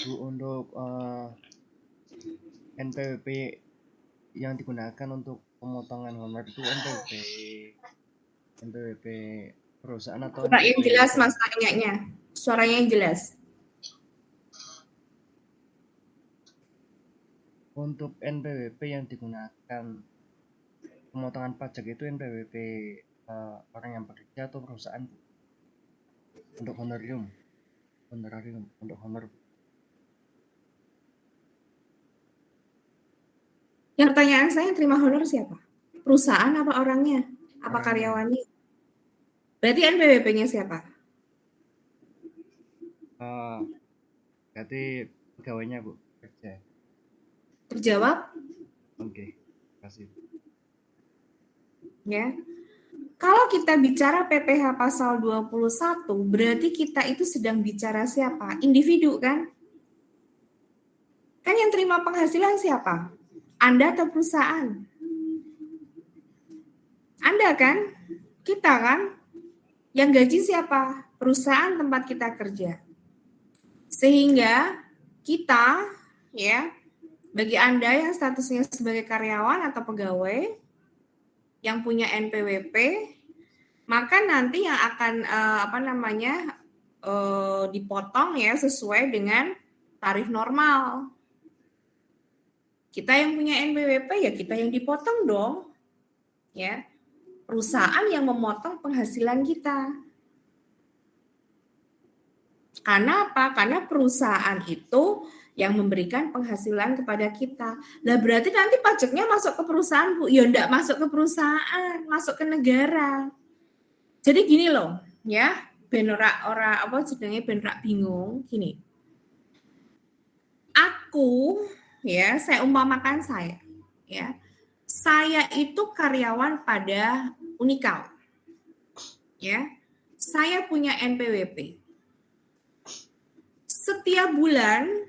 Bu, untuk NPWP yang digunakan untuk pemotongan honor itu NPWP perusahaan atau Suara yang jelas Mas tanyanya. Suaranya yang jelas. Untuk NPWP yang digunakan pemotongan pajak itu NPWP orang yang bekerja atau perusahaan, Bu? Untuk honorarium untuk honor. Yang pertanyaan saya, terima honor siapa? Perusahaan apa orangnya? Apa Orangnya. karyawannya? Berarti NPWP-nya siapa? Berarti pegawainya, Bu, kerja. Terjawab? Oke, kasih. Ya. Kalau kita bicara PPh pasal 21, berarti kita itu sedang bicara siapa? Individu kan? Kan yang terima penghasilan siapa? Anda atau perusahaan? Anda kan? Kita kan? Yang gaji siapa? Perusahaan tempat kita kerja. Sehingga kita, ya, bagi Anda yang statusnya sebagai karyawan atau pegawai yang punya NPWP, maka nanti yang akan dipotong ya sesuai dengan tarif normal. Kita yang punya NPWP ya kita yang dipotong dong. Ya. Perusahaan yang memotong penghasilan kita. Karena apa? Karena perusahaan itu yang memberikan penghasilan kepada kita. Lah berarti nanti pajaknya masuk ke perusahaan, Bu. Ya enggak masuk ke perusahaan, masuk ke negara. Jadi gini loh, ya. Ben ora bingung gini. Aku ya, saya umpamakan saya, ya. Saya itu karyawan pada Unikal. Ya. Saya punya NPWP. Setiap bulan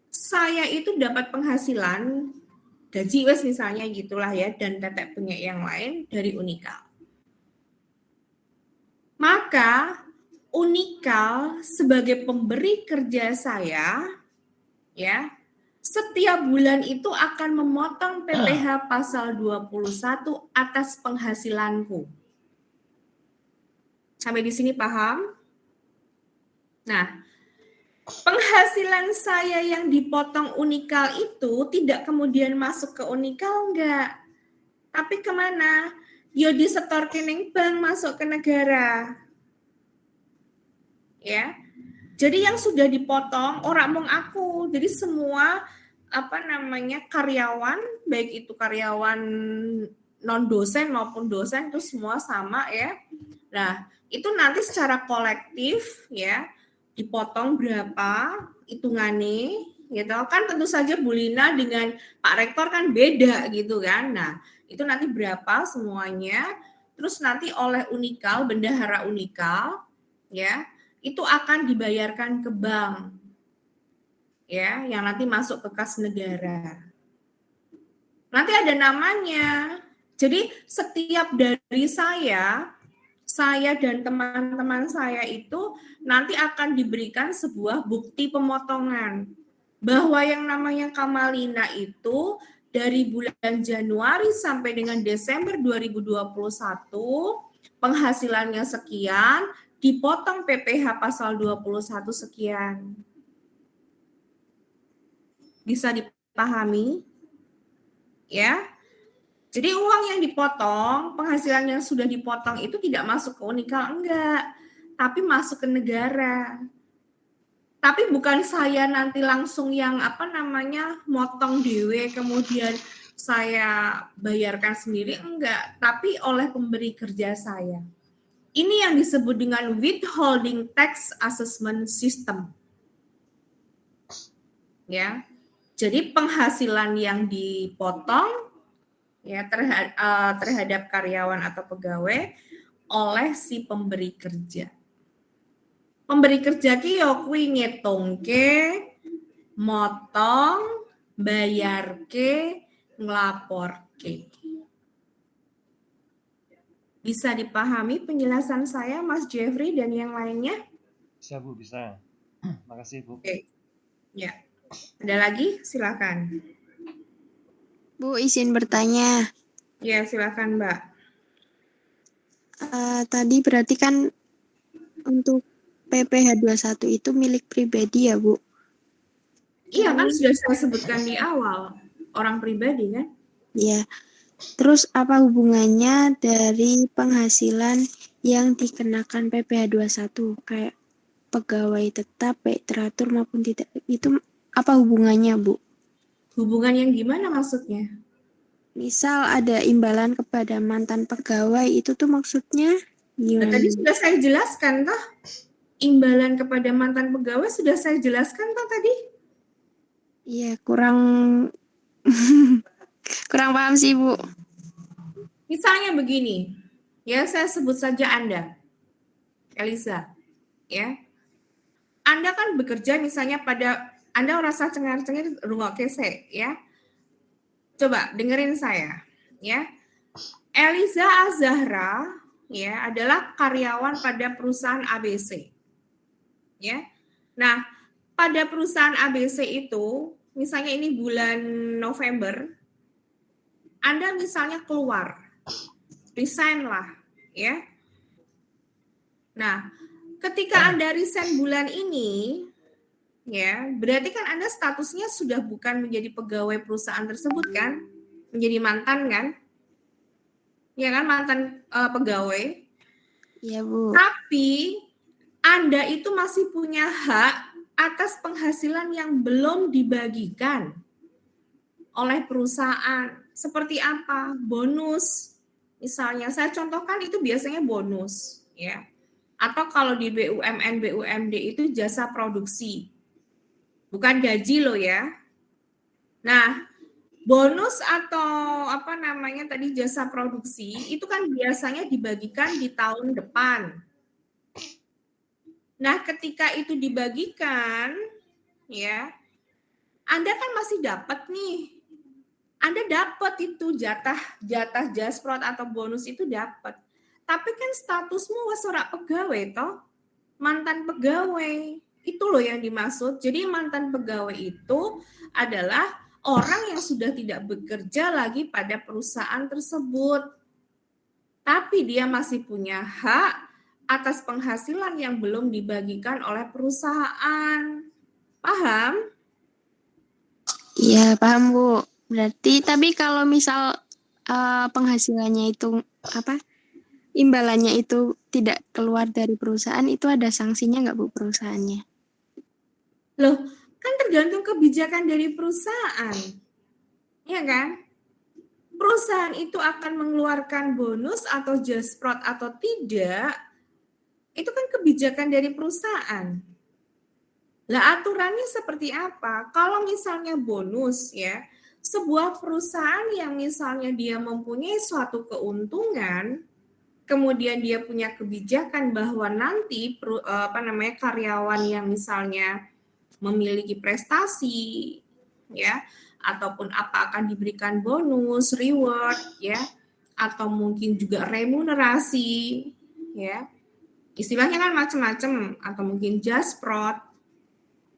saya itu dapat penghasilan gaji wes misalnya gitulah ya, dan tetek punya yang lain dari Unikal. Maka Unikal sebagai pemberi kerja saya ya Setiap bulan itu akan memotong PPh pasal 21 atas penghasilanku. Sampai di sini paham? Nah, penghasilan saya yang dipotong Unikal itu tidak kemudian masuk ke Unikal, enggak. Tapi kemana? Yo disetor kening bank, masuk ke negara. Ya. Jadi yang sudah dipotong orang mong aku. Jadi semua karyawan, baik itu karyawan non dosen maupun dosen itu semua sama ya. Nah, itu nanti secara kolektif ya dipotong berapa hitungannya gitu kan, tentu saja Bu Lina dengan Pak Rektor kan beda gitu kan. Nah, itu nanti berapa semuanya, terus nanti oleh Unikal, bendahara Unikal ya, itu akan dibayarkan ke bank ya, yang nanti masuk ke kas negara. Nanti ada namanya. Jadi setiap dari saya dan teman-teman saya itu nanti akan diberikan sebuah bukti pemotongan bahwa yang namanya Kamalina itu dari bulan Januari sampai dengan Desember 2021 penghasilannya sekian, dipotong PPh pasal 21 sekian. Bisa dipahami? Ya. Jadi uang yang dipotong, penghasilan yang sudah dipotong itu tidak masuk ke Unikal, enggak. Tapi masuk ke negara. Tapi bukan saya nanti langsung yang motong dewe, kemudian saya bayarkan sendiri, enggak. Tapi oleh pemberi kerja saya. Ini yang disebut dengan withholding tax assessment system. Ya. Jadi penghasilan yang dipotong ya terhadap karyawan atau pegawai oleh si pemberi kerja. Pemberi kerja ki yo kuwi ngitungke, motong, bayarke, nglaporke. Bisa dipahami penjelasan saya, Mas Jeffrey dan yang lainnya? Bisa Bu, bisa. Makasih Bu. Oke. Ya. Ada lagi? Silakan. Bu, izin bertanya. Ya, silakan Mbak. Tadi berarti kan untuk PPh 21 itu milik pribadi ya, Bu? Iya kan sudah saya sebutkan di awal, orang pribadi kan? Iya. Terus apa hubungannya dari penghasilan yang dikenakan PPh 21 kayak pegawai tetap baik teratur maupun tidak, itu apa hubungannya, Bu? Hubungan yang gimana maksudnya? Misal ada imbalan kepada mantan pegawai, itu tuh maksudnya Nah, tadi sudah saya jelaskan toh. Imbalan kepada mantan pegawai sudah saya jelaskan toh tadi. Iya, kurang paham sih, Bu. Misalnya begini, ya saya sebut saja Anda, Elisa, ya. Anda kan bekerja misalnya Anda rasa cengar-cengir rungokke se, ya. Coba dengerin saya, ya. Eliza Azahra, ya, adalah karyawan pada perusahaan ABC, ya. Nah, pada perusahaan ABC itu, misalnya ini bulan November, Anda misalnya keluar, resign lah, ya. Nah, ketika Anda resign bulan ini, ya, berarti kan Anda statusnya sudah bukan menjadi pegawai perusahaan tersebut kan, menjadi mantan kan, ya kan, mantan pegawai. Iya, Bu. Tapi Anda itu masih punya hak atas penghasilan yang belum dibagikan oleh perusahaan. Seperti apa? Bonus. Misalnya saya contohkan itu biasanya bonus, ya. Atau kalau di BUMN, BUMD itu jasa produksi. Bukan gaji loh ya. Nah, bonus atau tadi jasa produksi itu kan biasanya dibagikan di tahun depan. Nah, ketika itu dibagikan, ya, Anda kan masih dapat nih. Anda dapat itu jatah jasprot atau bonus itu dapat. Tapi kan statusmu wes ora pegawai toh, mantan pegawai. Itu loh yang dimaksud. Jadi mantan pegawai itu adalah orang yang sudah tidak bekerja lagi pada perusahaan tersebut. Tapi dia masih punya hak atas penghasilan yang belum dibagikan oleh perusahaan. Paham? Iya, paham, Bu. Berarti, tapi kalau misal penghasilannya itu apa? Imbalannya itu tidak keluar dari perusahaan, itu ada sanksinya nggak, Bu, perusahaannya? Loh, kan tergantung kebijakan dari perusahaan. Iya kan? Perusahaan itu akan mengeluarkan bonus atau jasprot atau tidak, itu kan kebijakan dari perusahaan. Lah aturannya seperti apa? Kalau misalnya bonus ya, sebuah perusahaan yang misalnya dia mempunyai suatu keuntungan, kemudian dia punya kebijakan bahwa nanti karyawan yang misalnya memiliki prestasi ya, ataupun apa akan diberikan bonus, reward ya, atau mungkin juga remunerasi ya. Istilahnya kan macam-macam, atau mungkin jasprot.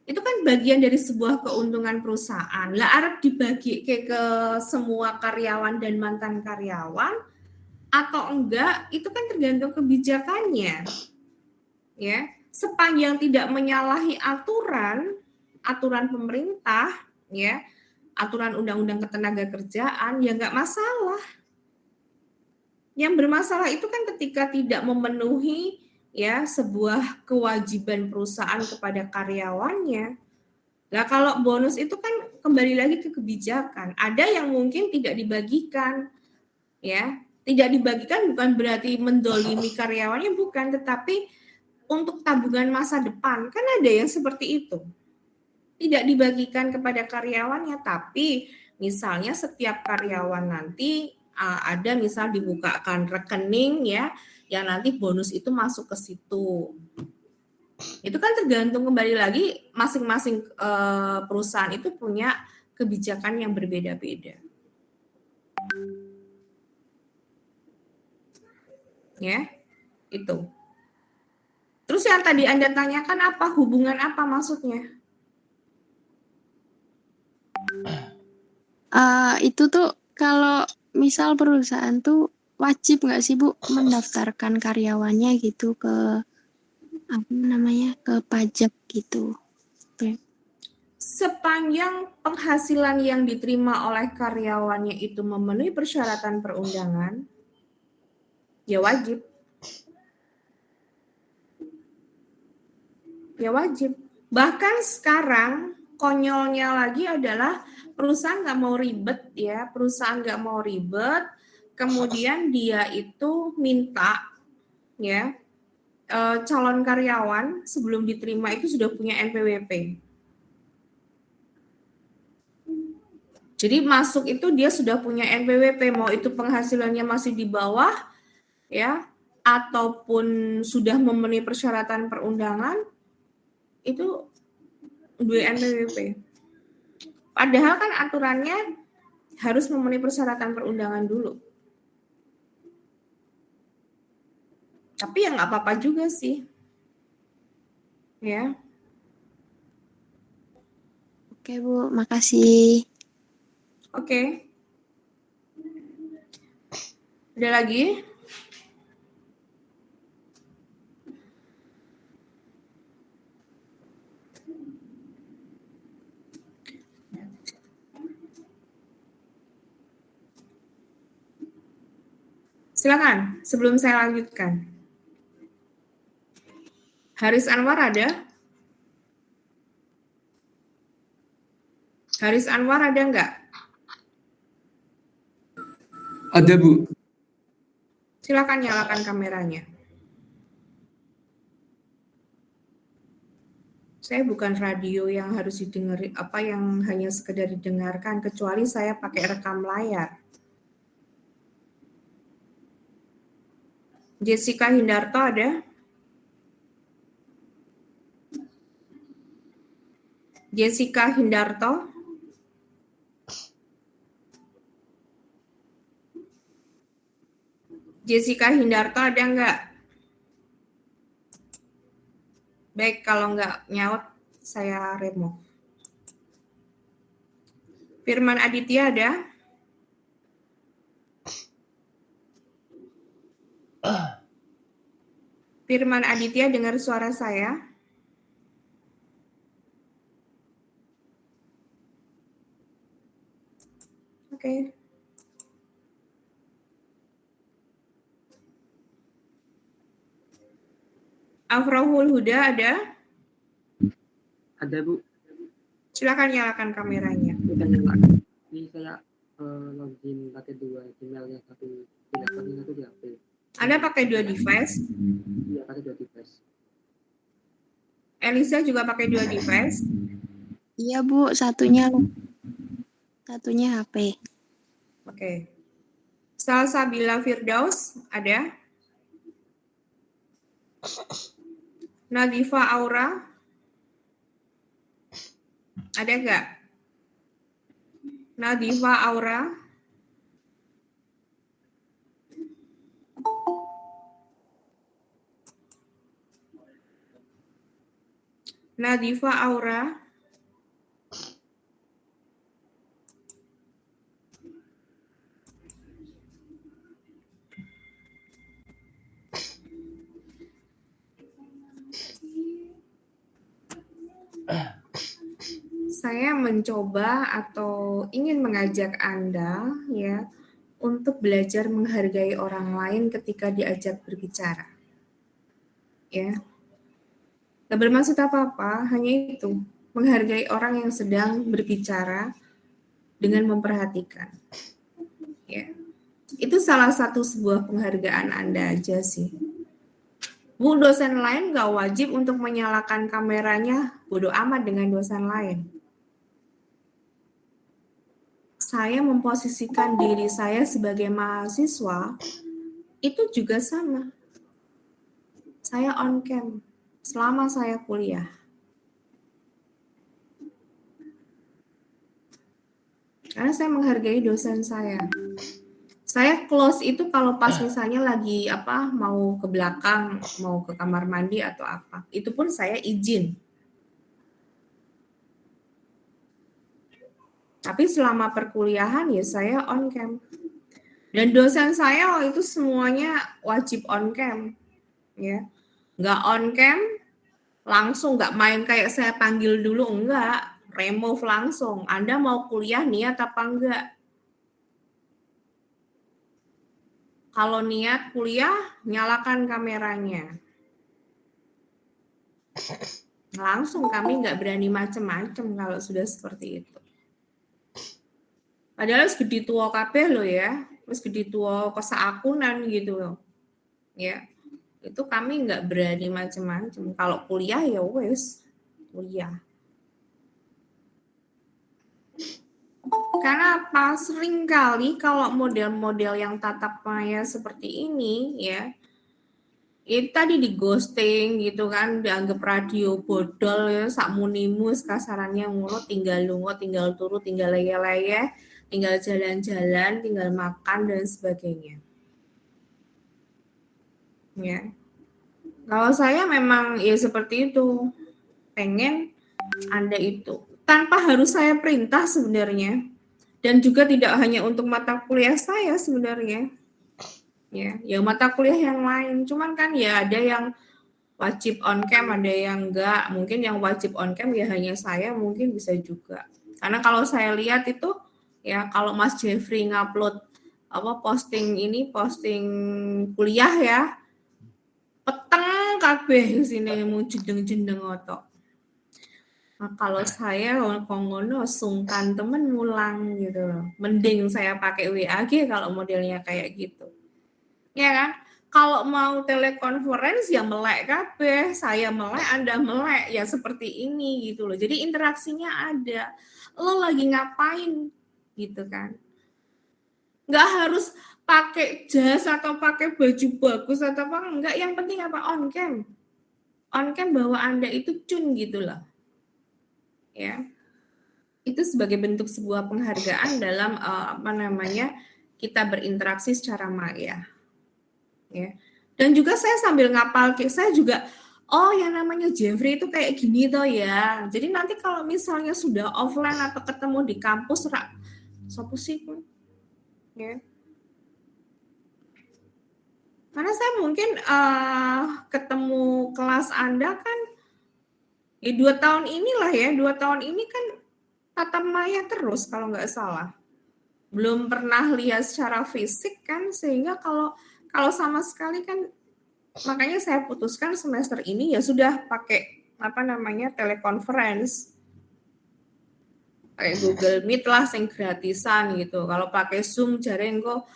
Itu kan bagian dari sebuah keuntungan perusahaan. Lah arep dibagi ke semua karyawan dan mantan karyawan atau enggak, itu kan tergantung kebijakannya. Ya, sepanjang tidak menyalahi aturan pemerintah, ya, aturan undang-undang ketenagakerjaan, ya nggak masalah. Yang bermasalah itu kan ketika tidak memenuhi ya sebuah kewajiban perusahaan kepada karyawannya. Nah, kalau bonus itu kan kembali lagi ke kebijakan. Ada yang mungkin tidak dibagikan, ya. Tidak dibagikan bukan berarti mendolimi karyawannya, bukan, tetapi untuk tabungan masa depan. Kan ada yang seperti itu. Tidak dibagikan kepada karyawannya, tapi misalnya setiap karyawan nanti ada misal dibukakan rekening ya, yang nanti bonus itu masuk ke situ. Itu kan tergantung kembali lagi masing-masing perusahaan itu punya kebijakan yang berbeda-beda. Ya, itu. Terus yang tadi Anda tanyakan apa, hubungan apa maksudnya? Itu tuh kalau misal perusahaan tuh wajib nggak sih, Bu, mendaftarkan karyawannya gitu ke apa namanya, ke pajak gitu? Sepanjang penghasilan yang diterima oleh karyawannya itu memenuhi persyaratan perundangan, ya wajib. Ya wajib. Bahkan sekarang konyolnya lagi adalah perusahaan nggak mau ribet ya, perusahaan nggak mau ribet, kemudian dia itu minta ya calon karyawan sebelum diterima itu sudah punya NPWP. Jadi masuk itu dia sudah punya NPWP, mau itu penghasilannya masih di bawah ya, ataupun sudah memenuhi persyaratan perundangan, itu dua NPWP. Padahal kan aturannya harus memenuhi persyaratan perundangan dulu. Tapi ya nggak apa-apa juga sih. Ya. Oke, Bu, makasih. Oke. Ada lagi? Silakan, sebelum saya lanjutkan. Haris Anwar ada? Haris Anwar ada nggak? Ada, Bu. Silakan nyalakan kameranya. Saya bukan radio yang harus didengar, apa yang hanya sekedar didengarkan, kecuali saya pakai rekam layar. Jessica Hindarto ada? Jessica Hindarto? Jessica Hindarto ada nggak? Baik, kalau nggak nyaut, saya remove. Firman Aditya ada? Firman Aditya dengar suara saya? Oke. Afrahul Huda ada? Ada Bu. Silakan nyalakan kameranya. Bukan nyalakan. Ini saya login pakai 2 email, yang satu di laptop, yang satu di HP. Anda pakai 2 device? Iya, pakai 2 device. Elisa juga pakai 2 device? Iya Bu, satunya HP. Oke. Salsabila Firdaus ada? Nadifa Aura? Ada nggak? Nadifa Aura? Nadifa Aura? Saya mencoba atau ingin mengajak Anda ya untuk belajar menghargai orang lain ketika diajak berbicara. Ya. Nggak bermaksud apa-apa, hanya itu, menghargai orang yang sedang berbicara dengan memperhatikan. Ya. Itu salah satu sebuah penghargaan Anda aja sih. Bu, dosen lain nggak wajib untuk menyalakan kameranya, bodo amat dengan dosen lain. Saya memposisikan diri saya sebagai mahasiswa, itu juga sama. Saya on cam selama saya kuliah. Karena saya menghargai dosen saya. Saya close itu kalau pas misalnya lagi mau ke belakang, mau ke kamar mandi atau apa. Itu pun saya izin. Tapi selama perkuliahan ya saya on cam. Dan dosen saya waktu itu semuanya wajib on cam. Ya. Nggak on cam, langsung nggak main kayak saya panggil dulu, enggak. Remove langsung. Anda mau kuliah niat apa enggak? Kalau niat kuliah, nyalakan kameranya. Langsung kami nggak berani macem-macem kalau sudah seperti itu. Padahal segede tua kabeh loh ya, segede tua keseakunan gitu loh. Ya, itu kami nggak berani macem-macem. Kalau kuliah ya wes, kuliah. Karena apa? Sering kali kalau model-model yang tatap maya seperti ini ya, itu tadi di ghosting gitu kan, dianggap radio bodol ya, sakmunimus kasarannya ngono, tinggal lungo, tinggal turu, tinggal leye-leye, tinggal jalan-jalan, tinggal makan dan sebagainya. Ya. Kalau saya memang ya seperti itu. Pengen Anda itu tanpa harus saya perintah sebenarnya. Dan juga tidak hanya untuk mata kuliah saya sebenarnya. Ya mata kuliah yang lain. Cuman kan ya ada yang wajib on cam, ada yang enggak. Mungkin yang wajib on cam ya hanya saya, mungkin bisa juga. Karena kalau saya lihat itu ya kalau Mas Jeffrey ngupload posting kuliah ya, peteng kabeh sini mau jendeng-jendeng otok. Nah, kalau saya ngono sungkan temen ngulang gitu loh. Mending saya pakai WAG kalau modelnya kayak gitu. Ya kan? Kalau mau telekonferensi ya melek kabeh, saya melek, Anda melek, ya seperti ini gitu loh. Jadi interaksinya ada. Lo lagi ngapain gitu kan? Nggak harus pakai jas atau pakai baju bagus atau apa, enggak. Yang penting apa? On cam. On cam bahwa Anda itu cun gitu loh. Ya. Itu sebagai bentuk sebuah penghargaan dalam kita berinteraksi secara maya. Ya. Dan juga saya sambil ngapal, saya juga oh yang namanya Jeffrey itu kayak gini toh ya. Jadi nanti kalau misalnya sudah offline atau ketemu di kampus, sopo sih? Ya. Karena saya mungkin ketemu kelas Anda kan di 2 tahun inilah ya, 2 tahun ini kan tatap maya terus kalau nggak salah. Belum pernah lihat secara fisik kan, sehingga kalau sama sekali kan, makanya saya putuskan semester ini ya sudah pakai teleconference, kayak Google Meet lah yang gratisan gitu. Kalau pakai Zoom jarang kok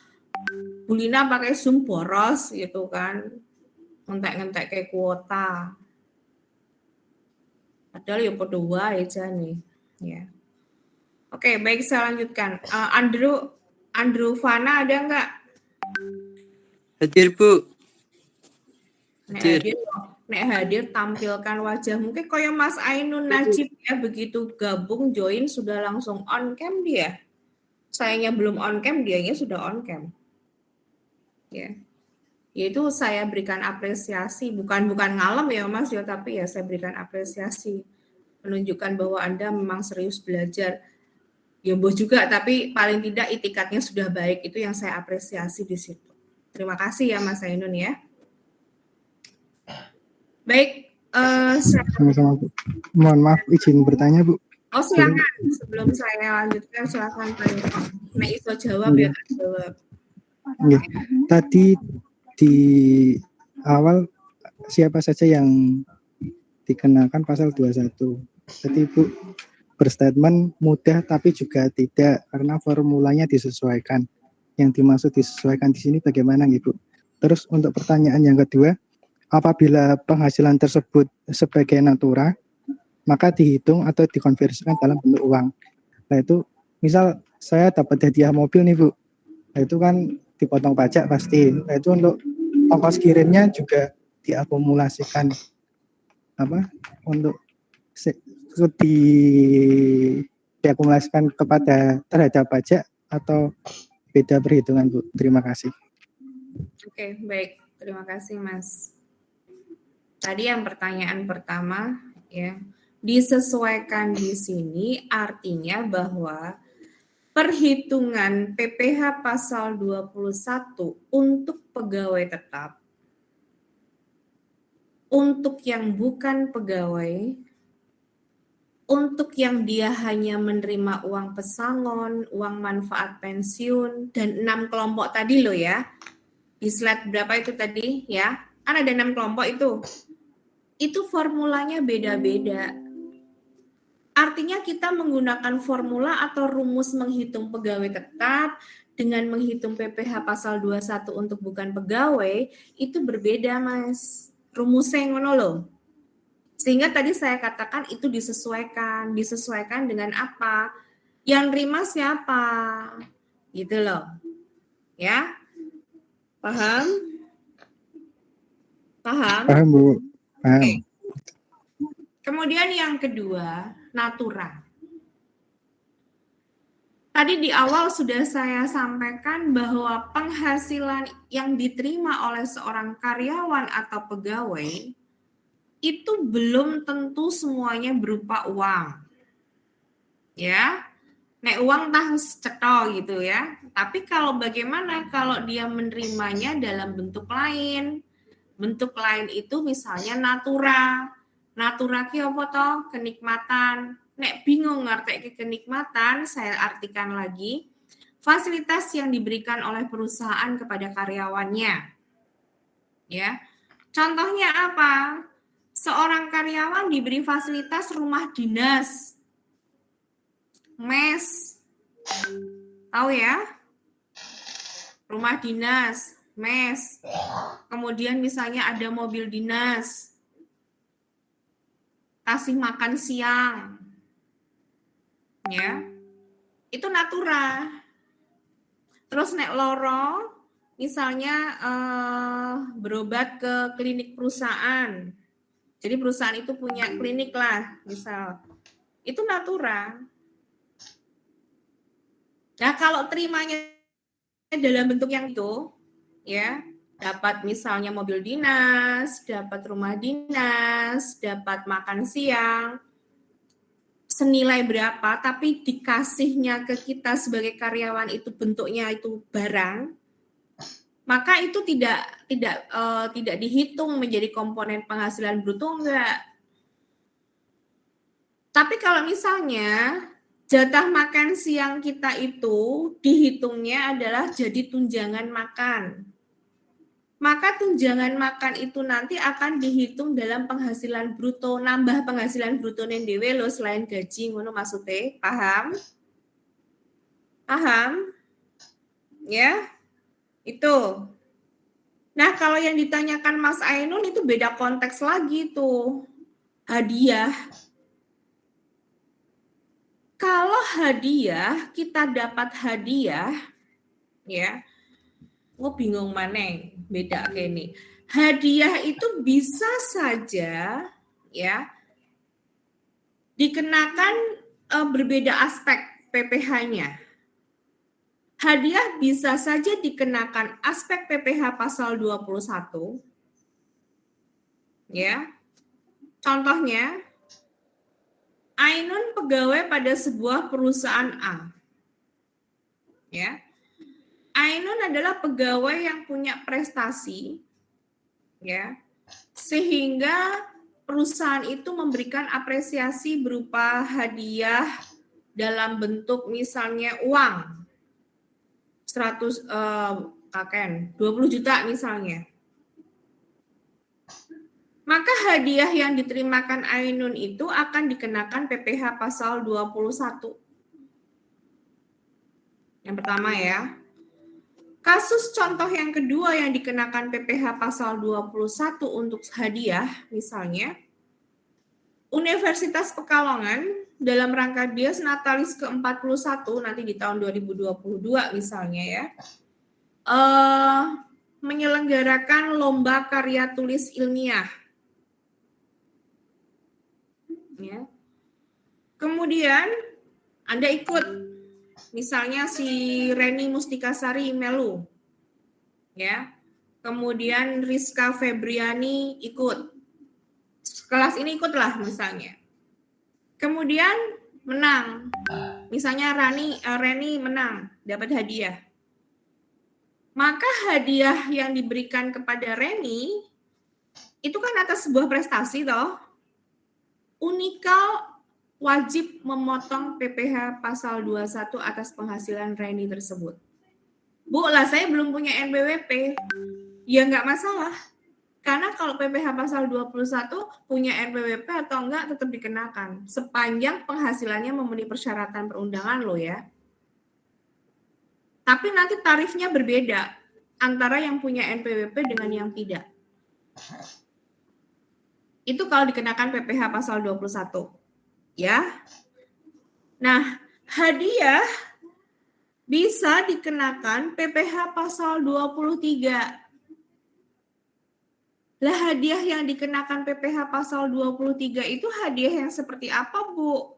Bulina pakai Zoom boros gitu kan, ngentek-ngentek kayak kuota. Padahal ya podo wae nih, ya. Oke, baik saya lanjutkan. Andrew Fana ada nggak? Hadir, Bu. Nek hadir tampilkan wajah. Mungkin kayak Mas Ainun Najib ya, begitu gabung join sudah langsung on cam dia. Sayangnya belum on cam, dianya sudah on cam. Ya. Yaitu saya berikan apresiasi, bukan ngalem ya Mas ya, tapi ya saya berikan apresiasi. Menunjukkan bahwa Anda memang serius belajar. Ya bos juga, tapi paling tidak itikadnya sudah baik, itu yang saya apresiasi di situ. Terima kasih ya Mas Ainun ya. Baik, Sama-sama Bu. Mohon maaf izin bertanya Bu. oh silakan, sebelum saya lanjutkan silakan tanya. Nek iso jawab ya tak jawab. Oke. Tadi di awal siapa saja yang dikenakan pasal 21. Tadi Bu berstatement mudah tapi juga tidak karena formulanya disesuaikan. Yang dimaksud disesuaikan di sini bagaimana Ibu? Terus untuk pertanyaan yang kedua, apabila penghasilan tersebut sebagai natura, maka dihitung atau dikonversikan dalam bentuk uang. Nah itu misal saya dapat hadiah mobil nih Bu, nah itu kan dipotong pajak pasti. Nah itu untuk ongkos kirimnya juga diakumulasikan untuk diakumulasikan terhadap pajak atau beda perhitungan Bu. Terima kasih. Oke, baik. Terima kasih Mas. Tadi yang pertanyaan pertama ya, disesuaikan di sini artinya bahwa perhitungan PPh pasal 21 untuk pegawai tetap, untuk yang bukan pegawai, untuk yang dia hanya menerima uang pesangon, uang manfaat pensiun, dan 6 kelompok tadi loh ya. Di slide berapa itu tadi ya? Kan ada 6 kelompok itu formulanya beda-beda. Artinya kita menggunakan formula atau rumus menghitung pegawai tetap dengan menghitung PPh pasal 21 untuk bukan pegawai itu berbeda Mas. Rumusnya ngono loh. Sehingga tadi saya katakan itu disesuaikan dengan apa? Yang nerima siapa? Gitu loh. Ya? Paham? Paham Bu? Paham. Oke. Kemudian yang kedua, natura. Tadi di awal sudah saya sampaikan bahwa penghasilan yang diterima oleh seorang karyawan atau pegawai itu belum tentu semuanya berupa uang. Ya. Nek uang tah cetha gitu ya. Tapi kalau bagaimana kalau dia menerimanya dalam bentuk lain? Bentuk lain itu misalnya natura. Natura ki apa toh? Kenikmatan. Nek bingung ngerti kenikmatan, saya artikan lagi. Fasilitas yang diberikan oleh perusahaan kepada karyawannya. Ya. Contohnya apa? Seorang karyawan diberi fasilitas rumah dinas, mes, tahu ya? Rumah dinas, mes, kemudian misalnya ada mobil dinas, kasih makan siang, ya, itu natura. Terus nek loro, misalnya berobat ke klinik perusahaan, jadi perusahaan itu punya klinik lah, misal, itu natura. Nah kalau terimanya dalam bentuk yang itu, ya, Dapat misalnya mobil dinas, dapat rumah dinas, dapat makan siang, senilai berapa, tapi dikasihnya ke kita sebagai karyawan itu bentuknya itu barang, maka itu tidak dihitung menjadi komponen penghasilan bruto, enggak. Tapi kalau misalnya jatah makan siang kita itu dihitungnya adalah jadi tunjangan makan, maka tunjangan makan itu nanti akan dihitung dalam penghasilan bruto, nambah penghasilan bruto dhewe lo selain gaji, ngono maksudnya, paham? Paham? Ya, itu. Nah, kalau yang ditanyakan Mas Ainun itu beda konteks lagi tuh, hadiah. Kalau hadiah, kita dapat hadiah, ya, bingung mana, beda kayak ini. Hadiah itu bisa saja, ya, dikenakan berbeda aspek PPh-nya. Hadiah bisa saja dikenakan aspek PPh pasal 21, ya. Contohnya, Ainun pegawai pada sebuah perusahaan A. Ya. Ainun adalah pegawai yang punya prestasi, ya. Sehingga perusahaan itu memberikan apresiasi berupa hadiah dalam bentuk misalnya uang 20 juta misalnya. Maka hadiah yang diterimakan Ainun itu akan dikenakan PPh pasal 21. Yang pertama ya. Kasus contoh yang kedua yang dikenakan PPh pasal 21 untuk hadiah, misalnya, Universitas Pekalongan dalam rangka Dies Natalis ke-41 nanti di tahun 2022 misalnya ya, menyelenggarakan lomba karya tulis ilmiah. Ya. Kemudian Anda ikut, misalnya si Reni Mustikasari melu, ya. Kemudian Rizka Febriani ikut, kelas ini ikutlah misalnya. Kemudian menang, misalnya Reni menang, dapat hadiah. Maka hadiah yang diberikan kepada Reni itu kan atas sebuah prestasi toh. Unikal wajib memotong PPh pasal 21 atas penghasilan Reni tersebut. Bu, lah saya belum punya NPWP. Ya nggak masalah. Karena kalau PPh pasal 21 punya NPWP atau enggak tetap dikenakan. Sepanjang penghasilannya memenuhi persyaratan perundangan loh ya. Tapi nanti tarifnya berbeda antara yang punya NPWP dengan yang tidak. Itu kalau dikenakan PPh pasal 21. Ya. Nah, hadiah bisa dikenakan PPh pasal 23. Lah hadiah yang dikenakan PPh pasal 23 itu hadiah yang seperti apa, Bu?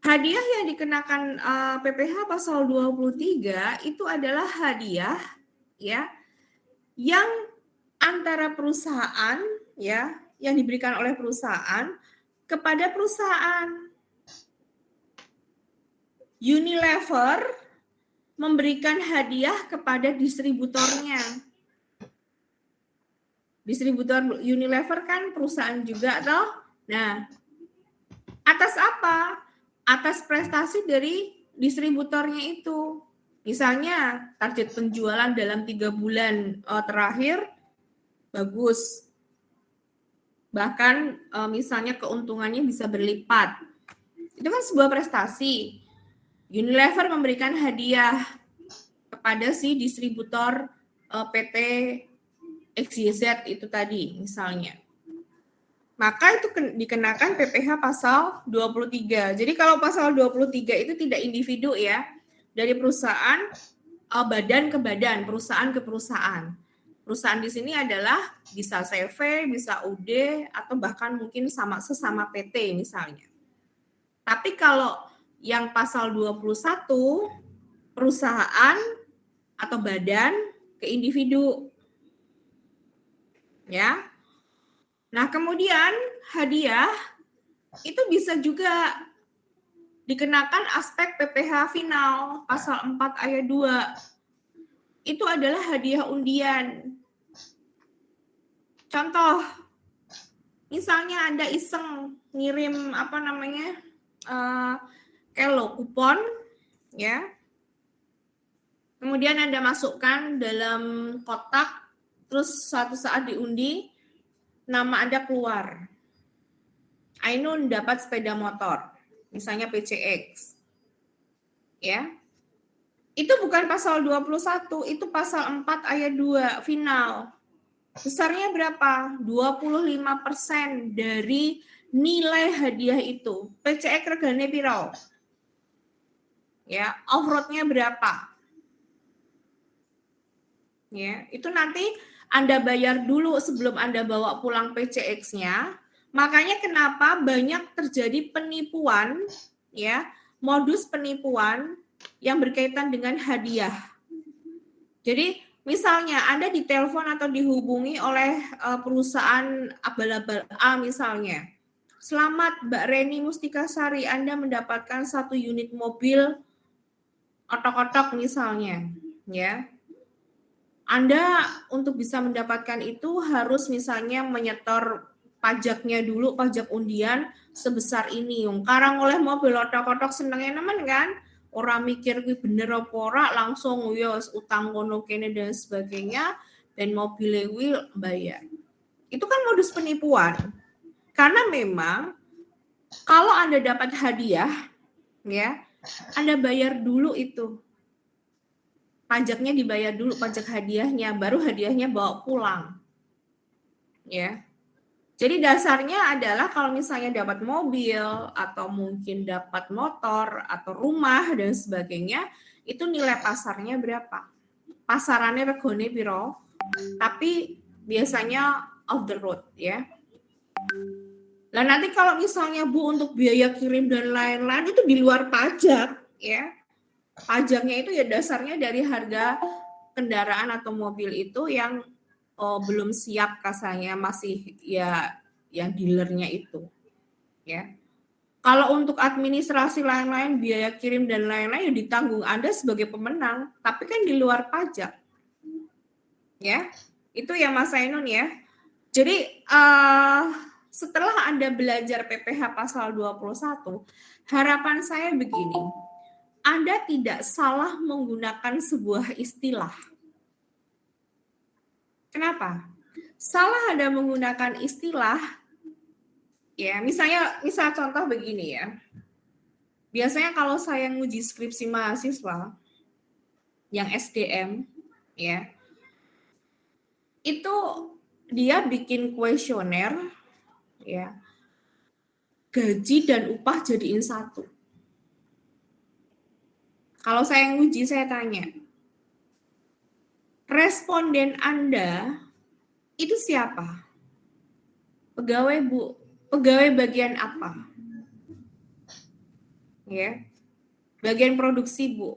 Hadiah yang dikenakan PPh pasal 23 itu adalah hadiah ya yang antara perusahaan ya, yang diberikan oleh perusahaan kepada perusahaan. Unilever memberikan hadiah kepada distributornya. Distributor Unilever kan perusahaan juga toh. Nah, atas apa? Atas prestasi dari distributornya itu. Misalnya target penjualan dalam 3 bulan terakhir bagus. Bahkan misalnya keuntungannya bisa berlipat. Itu kan sebuah prestasi. Unilever memberikan hadiah kepada si distributor PT XYZ itu tadi misalnya. Maka itu dikenakan PPh pasal 23. Jadi kalau pasal 23 itu tidak individu ya. Dari perusahaan badan ke badan, perusahaan ke perusahaan. Perusahaan di sini adalah bisa CV, bisa UD, atau bahkan mungkin sesama PT misalnya. Tapi kalau yang pasal 21, perusahaan atau badan ke individu. Ya. Nah, kemudian hadiah itu bisa juga dikenakan aspek PPh final pasal 4 ayat 2. Itu adalah hadiah undian. Contoh, misalnya Anda iseng ngirim kelo kupon, ya. Kemudian Anda masukkan dalam kotak, terus suatu saat diundi, nama Anda keluar. Ainun dapat sepeda motor, misalnya PCX. Ya. Itu bukan pasal 21, itu pasal 4 ayat 2 final. Besarnya berapa? 25% dari nilai hadiah itu. PCX regane piro? Ya, off-road-nya berapa? Ya, itu nanti Anda bayar dulu sebelum Anda bawa pulang PCX-nya. Makanya kenapa banyak terjadi penipuan, ya, modus penipuan yang berkaitan dengan hadiah. Jadi misalnya Anda ditelepon atau dihubungi oleh perusahaan abal-abal A misalnya. Selamat Mbak Reni Mustikasari, Anda mendapatkan 1 unit mobil otok-otok misalnya, ya. Anda untuk bisa mendapatkan itu harus misalnya menyetor pajaknya dulu, pajak undian sebesar ini. Karang oleh mobil otok-otok senengnya nemen kan? Orang mikir gue bener apa ora, langsung yos utang kono kene dan sebagainya, dan mobilnya gue bayar. Itu kan modus penipuan. Karena memang kalau Anda dapat hadiah, ya, Anda bayar dulu itu. Pajaknya dibayar dulu, pajak hadiahnya, baru hadiahnya bawa pulang. Ya. Jadi dasarnya adalah kalau misalnya dapat mobil atau mungkin dapat motor atau rumah dan sebagainya, itu nilai pasarnya berapa? Pasarannya regone piro? Tapi biasanya off the road, ya. Nah, nanti kalau misalnya Bu untuk biaya kirim dan lain-lain itu di luar pajak, ya. Pajaknya itu ya dasarnya dari harga kendaraan atau mobil itu yang belum siap kasanya, masih ya yang dealernya itu, ya. Kalau untuk administrasi lain-lain, biaya kirim dan lain-lain ya ditanggung Anda sebagai pemenang, tapi kan di luar pajak, ya. Itu ya Mas Ainun ya. Jadi setelah Anda belajar PPh pasal 21, harapan saya begini. Anda tidak salah menggunakan sebuah istilah. Kenapa? Salah Anda menggunakan istilah, ya, misal contoh begini ya. Biasanya kalau saya nguji skripsi mahasiswa yang SDM, ya, itu dia bikin kuesioner, ya, gaji dan upah jadiin satu. Kalau saya nguji, saya tanya, responden Anda itu siapa? Pegawai Bu, pegawai bagian apa? Ya, bagian produksi Bu.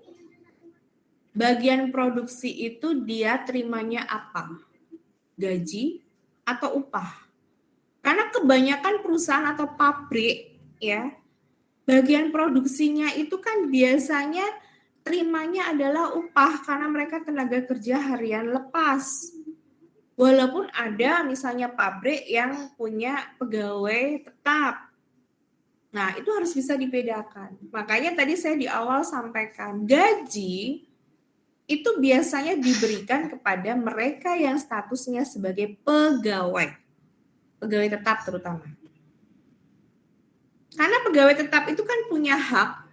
Bagian produksi itu dia terimanya apa? Gaji atau upah? Karena kebanyakan perusahaan atau pabrik, ya, bagian produksinya itu kan biasanya terimanya adalah upah karena mereka tenaga kerja harian lepas. Walaupun ada misalnya pabrik yang punya pegawai tetap. Nah, itu harus bisa dibedakan. Makanya tadi saya di awal sampaikan, gaji itu biasanya diberikan kepada mereka yang statusnya sebagai pegawai. Pegawai tetap terutama. Karena pegawai tetap itu kan punya hak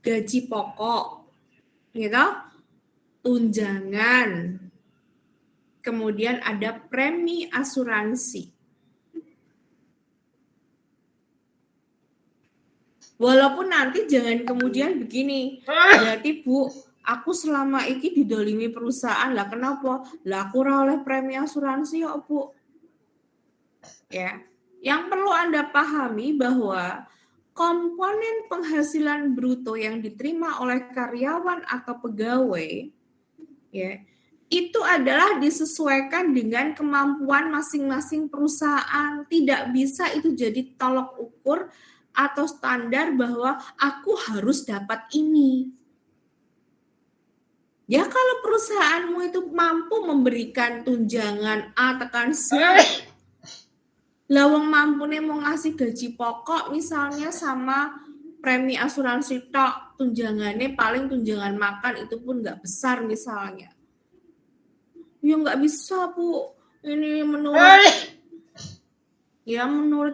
gaji pokok, gitu, tunjangan, kemudian ada premi asuransi. Walaupun nanti jangan kemudian begini, berarti Bu, aku selama ini didolimi perusahaan, lah kenapa? Lah aku ora oleh premi asuransi ya Bu. Ya, yang perlu Anda pahami bahwa komponen penghasilan bruto yang diterima oleh karyawan atau pegawai, ya, itu adalah disesuaikan dengan kemampuan masing-masing perusahaan. Tidak bisa itu jadi tolok ukur atau standar bahwa aku harus dapat ini. Ya kalau perusahaanmu itu mampu memberikan tunjangan A tekan C, lawang mampu nih mau ngasih gaji pokok misalnya sama premi asuransi tok, tunjangannya paling tunjangan makan itu pun nggak besar misalnya. Ya nggak bisa Bu, ini menurut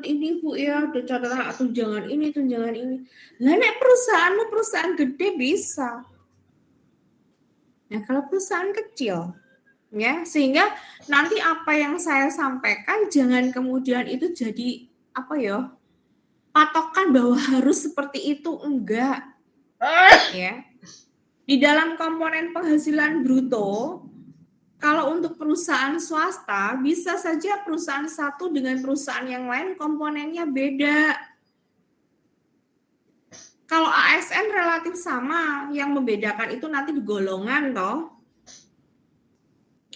ini Bu ya, ada catatan tunjangan ini. Lah nek perusahaanmu perusahaan gede bisa. Nah kalau perusahaan kecil, ya sehingga nanti apa yang saya sampaikan jangan kemudian itu jadi patokan bahwa harus seperti itu, enggak ya. Di dalam komponen penghasilan bruto, kalau untuk perusahaan swasta bisa saja perusahaan satu dengan perusahaan yang lain komponennya beda. Kalau ASN relatif sama, yang membedakan itu nanti di golongan toh.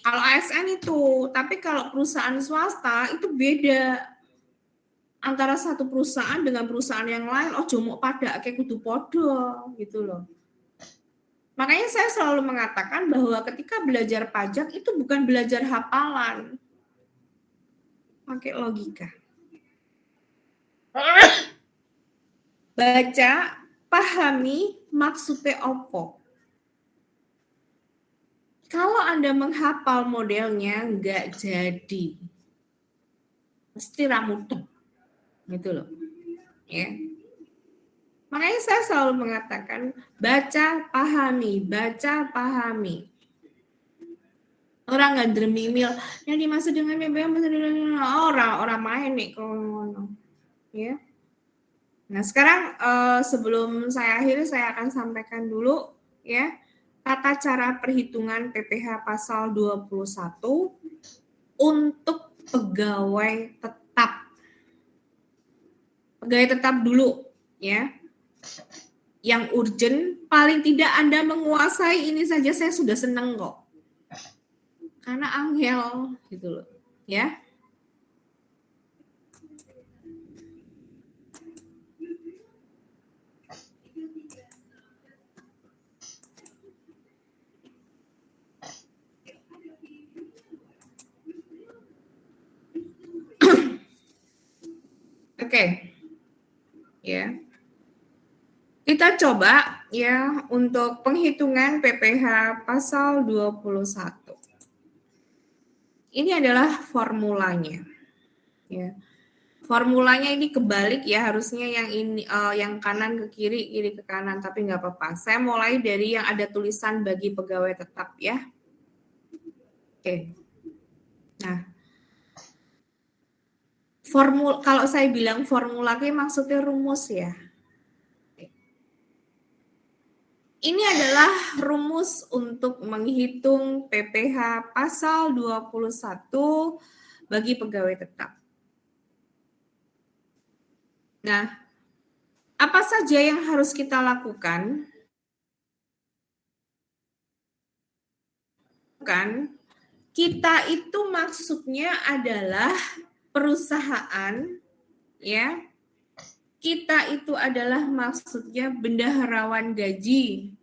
Kalau ASN itu, tapi kalau perusahaan swasta itu beda. Antara satu perusahaan dengan perusahaan yang lain, jomok pada kayak kudu podo gitu loh. Makanya saya selalu mengatakan bahwa ketika belajar pajak itu bukan belajar hafalan. Pakai logika. Baca, pahami maksudnya opo. Kalau Anda menghafal modelnya nggak jadi. Mesti ramudeng. Gitu loh. Ya. Makanya saya selalu mengatakan baca, pahami. Orang nggak dermimil yang dimaksud dengan BBM orang main nih kalau ya. Nah, sekarang sebelum saya akhiri saya akan sampaikan dulu ya tata cara perhitungan PPh pasal 21 untuk pegawai tetap. Pegawai tetap dulu ya. Yang urgent, paling tidak Anda menguasai ini saja saya sudah senang kok. Karena angel gitu loh, ya. Oke. Ya. Kita coba ya untuk penghitungan PPh pasal 21. Ini adalah formulanya. Ya. Formulanya ini kebalik ya, harusnya yang ini yang kanan ke kiri, kiri ke kanan, tapi nggak apa-apa. Saya mulai dari yang ada tulisan bagi pegawai tetap ya. Oke. Nah, kalau saya bilang formula maksudnya rumus ya. Ini adalah rumus untuk menghitung PPh pasal 21 bagi pegawai tetap. Nah, apa saja yang harus kita lakukan? Kita itu maksudnya adalah perusahaan, ya. Kita itu adalah maksudnya bendaharawan gaji.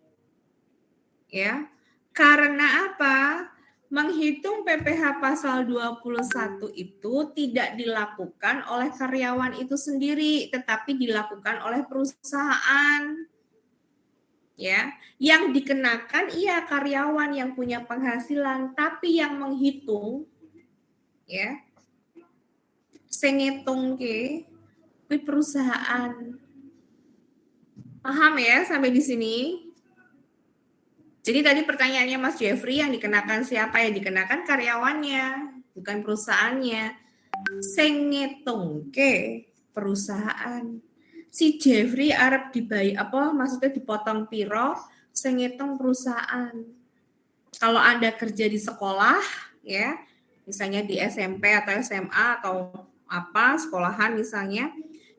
Ya. Karena apa? Menghitung PPh pasal 21 itu tidak dilakukan oleh karyawan itu sendiri, tetapi dilakukan oleh perusahaan. Ya, yang dikenakan karyawan yang punya penghasilan, tapi yang menghitung ya sing ngitung ke perusahaan. Paham ya sampai di sini? Jadi tadi pertanyaannya Mas Jeffrey, yang dikenakan siapa? Yang dikenakan karyawannya, bukan perusahaannya. Sing ngitung ke perusahaan. Si Jeffrey arep maksudnya dipotong piro, sing ngitung perusahaan. Kalau Anda kerja di sekolah ya, misalnya di SMP atau SMA atau sekolahan misalnya,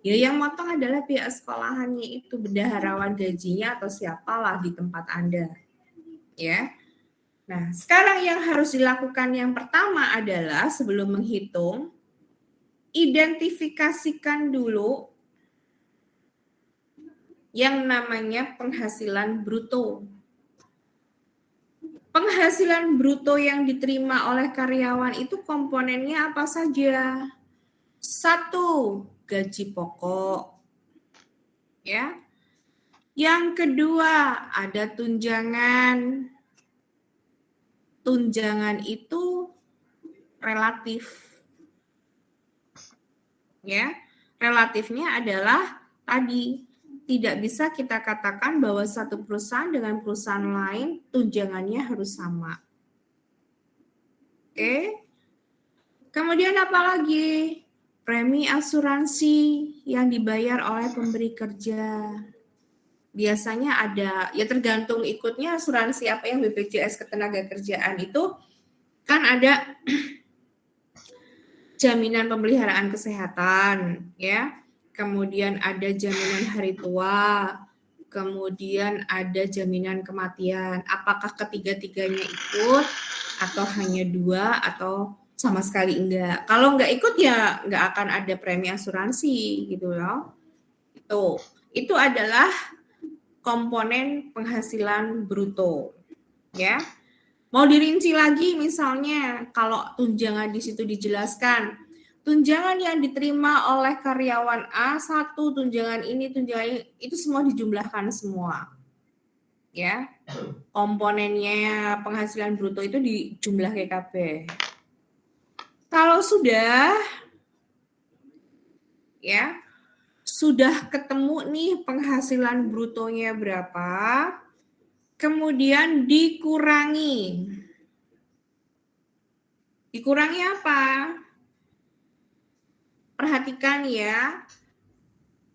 ya yang motong adalah pihak sekolahannya itu, bendaharawan gajinya atau siapalah di tempat Anda. Ya. Nah, sekarang yang harus dilakukan yang pertama adalah sebelum menghitung, identifikasikan dulu yang namanya penghasilan bruto. Penghasilan bruto yang diterima oleh karyawan itu komponennya apa saja? 1, gaji pokok. Ya. Yang kedua, ada tunjangan. Tunjangan itu relatif. Ya. Relatifnya adalah tadi tidak bisa kita katakan bahwa satu perusahaan dengan perusahaan lain tunjangannya harus sama. Oke. Kemudian apa lagi? Premi asuransi yang dibayar oleh pemberi kerja. Biasanya ada, ya tergantung ikutnya asuransi apa yang BPJS Ketenagakerjaan itu kan ada jaminan pemeliharaan kesehatan, ya. Kemudian ada jaminan hari tua, kemudian ada jaminan kematian. Apakah ketiga-tiganya ikut atau hanya 2 atau sama sekali enggak? Kalau enggak ikut ya enggak akan ada premi asuransi gitu loh. Itu adalah komponen penghasilan bruto, ya. Mau dirinci lagi misalnya kalau tunjangan di situ dijelaskan, tunjangan yang diterima oleh karyawan A, 1 tunjangan ini itu semua dijumlahkan semua. Ya. Komponennya penghasilan bruto itu dijumlah GKB. Kalau sudah ya, sudah ketemu nih penghasilan brutonya berapa, kemudian dikurangi. Dikurangi apa? Perhatikan ya.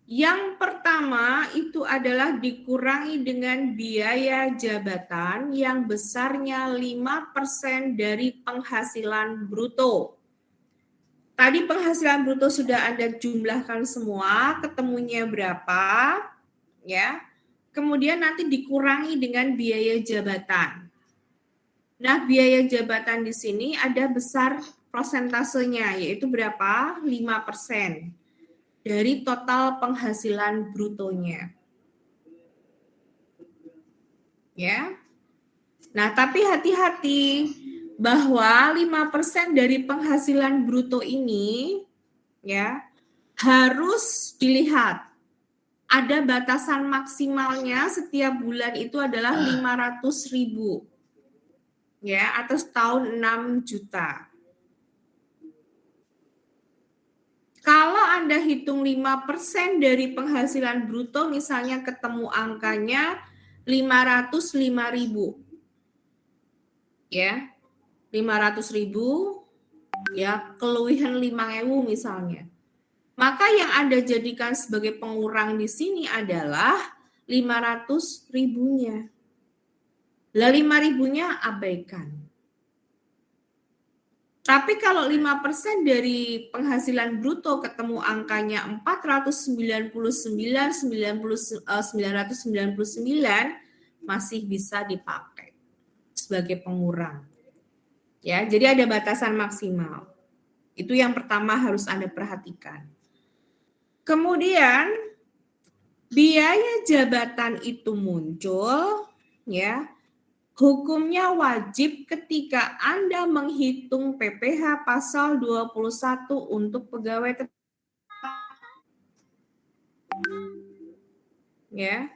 Yang pertama itu adalah dikurangi dengan biaya jabatan yang besarnya 5% dari penghasilan bruto. Tadi penghasilan bruto sudah Anda jumlahkan semua, ketemunya berapa, ya. Kemudian nanti dikurangi dengan biaya jabatan. Nah, biaya jabatan di sini ada besar prosentasenya, yaitu berapa? 5% dari total penghasilan brutonya. Ya. Nah, tapi hati-hati bahwa 5% dari penghasilan bruto ini ya harus dilihat. Ada batasan maksimalnya setiap bulan itu adalah 500.000. Ya, atau setahun 6 juta. Kalau Anda hitung 5% dari penghasilan bruto, misalnya ketemu angkanya 505.000. Ya, 500.000, ya, keluwihan 5.000 misalnya. Maka yang Anda jadikan sebagai pengurang di sini adalah 500.000-nya. Lah 5.000-nya abaikan. Tapi kalau 5% dari penghasilan bruto ketemu angkanya 499.999 masih bisa dipakai sebagai pengurang. Ya, jadi ada batasan maksimal. Itu yang pertama harus Anda perhatikan. Kemudian biaya jabatan itu muncul, ya. Hukumnya wajib ketika Anda menghitung PPh pasal 21 untuk pegawai tetap. Ya.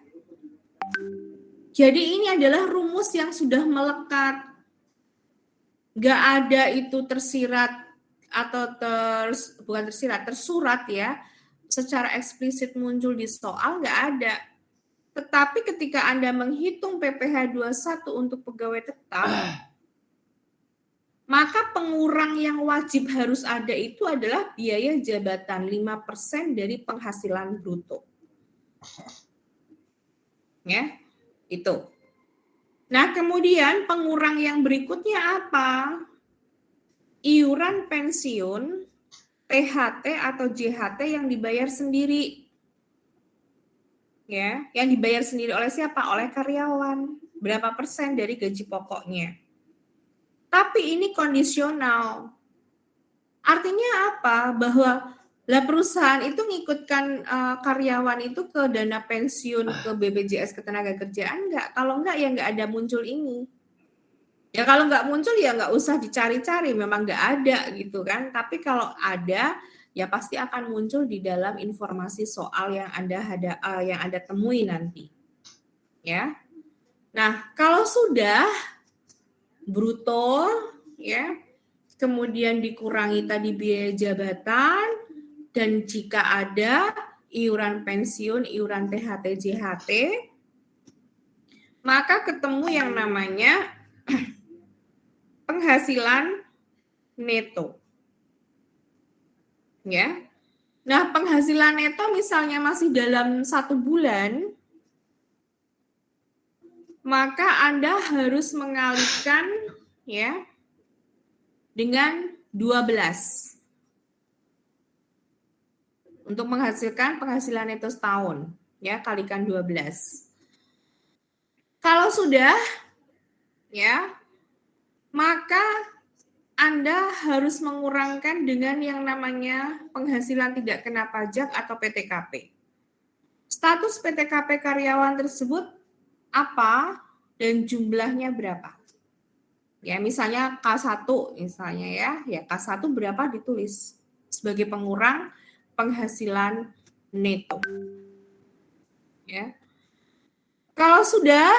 Jadi ini adalah rumus yang sudah melekat. Nggak ada itu tersirat atau tersurat ya, secara eksplisit muncul di soal, nggak ada. Tetapi ketika Anda menghitung PPh 21 untuk pegawai tetap, maka pengurang yang wajib harus ada itu adalah biaya jabatan 5% dari penghasilan bruto. Ya, itu. Nah, kemudian pengurang yang berikutnya apa? Iuran pensiun, THT atau JHT yang dibayar sendiri. Ya, yang dibayar sendiri oleh siapa? Oleh karyawan. Berapa persen dari gaji pokoknya? Tapi ini kondisional. Artinya apa? Bahwa lah perusahaan itu ngikutkan karyawan itu ke dana pensiun, ke BPJS Ketenagakerjaan enggak? Kalau enggak ya enggak ada muncul ini. Ya kalau enggak muncul ya enggak usah dicari-cari, memang enggak ada gitu kan. Tapi kalau ada ya pasti akan muncul di dalam informasi soal yang Anda temui nanti. Ya. Nah, kalau sudah bruto ya, kemudian dikurangi tadi biaya jabatan, dan jika ada iuran pensiun, iuran THT, JHT, maka ketemu yang namanya penghasilan neto. Ya. Nah, penghasilan neto misalnya masih dalam 1 bulan, maka Anda harus mengalihkan ya dengan 12 untuk menghasilkan penghasilan neto setahun, ya, kalikan 12. Kalau sudah ya, maka Anda harus mengurangkan dengan yang namanya penghasilan tidak kena pajak atau PTKP. Status PTKP karyawan tersebut apa dan jumlahnya berapa? Ya, misalnya K1 misalnya ya K1 berapa ditulis sebagai pengurang penghasilan neto. Ya. Kalau sudah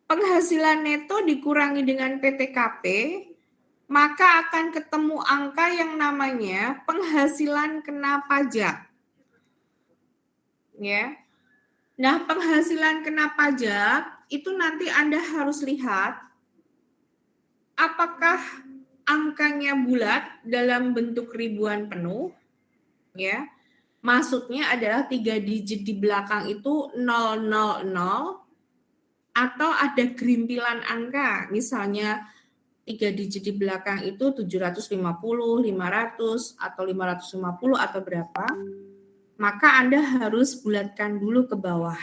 penghasilan neto dikurangi dengan PTKP, maka akan ketemu angka yang namanya penghasilan kena pajak. Ya. Nah, penghasilan kena pajak itu nanti Anda harus lihat apakah angkanya bulat dalam bentuk ribuan penuh, ya. Maksudnya adalah 3 digit di belakang itu 000 atau ada gerimpilan angka, misalnya 3 digit di belakang itu 750, 500 atau 550 atau berapa, maka Anda harus bulatkan dulu ke bawah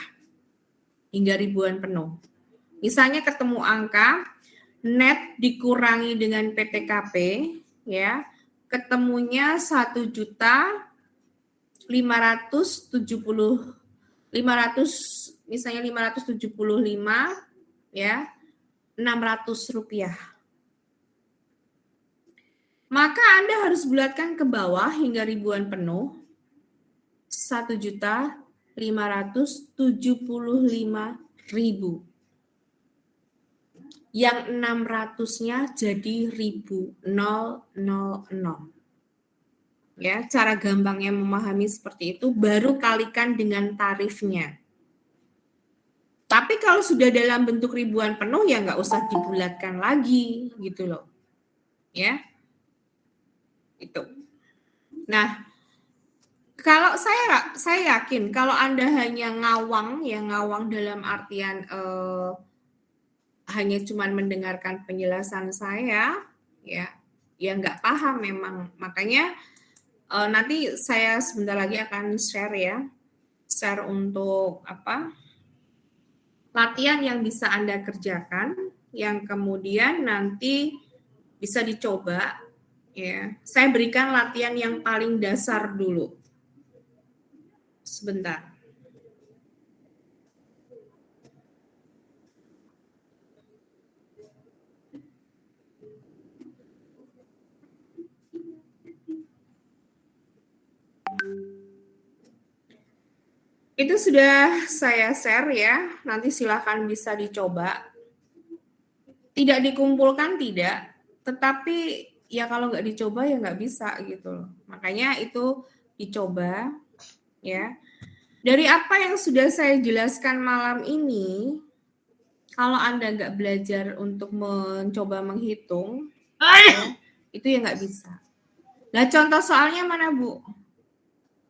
hingga ribuan penuh. Misalnya ketemu angka net dikurangi dengan PTKP, ya, ketemunya 1.570.500, misalnya 575, ya, 600 rupiah. Maka Anda harus bulatkan ke bawah hingga ribuan penuh, 1.575.000. Yang 600-nya jadi 1.000. Ya, cara gampangnya memahami seperti itu, baru kalikan dengan tarifnya. Tapi kalau sudah dalam bentuk ribuan penuh ya nggak usah dibulatkan lagi gitu loh. Ya. Itu. Nah, kalau saya yakin kalau Anda hanya ngawang, ya ngawang dalam artian hanya cuman mendengarkan penjelasan saya, ya nggak paham memang. Makanya nanti saya sebentar lagi akan share untuk latihan yang bisa Anda kerjakan, yang kemudian nanti bisa dicoba. Ya, saya berikan latihan yang paling dasar dulu. Sebentar. Itu sudah saya share ya, nanti silakan bisa dicoba. Tidak dikumpulkan tidak, tetapi ya kalau nggak dicoba ya nggak bisa gitu loh. Makanya itu dicoba ya. Dari apa yang sudah saya jelaskan malam ini, kalau Anda nggak belajar untuk mencoba menghitung, ya, itu ya nggak bisa. Nah, contoh soalnya mana, Bu?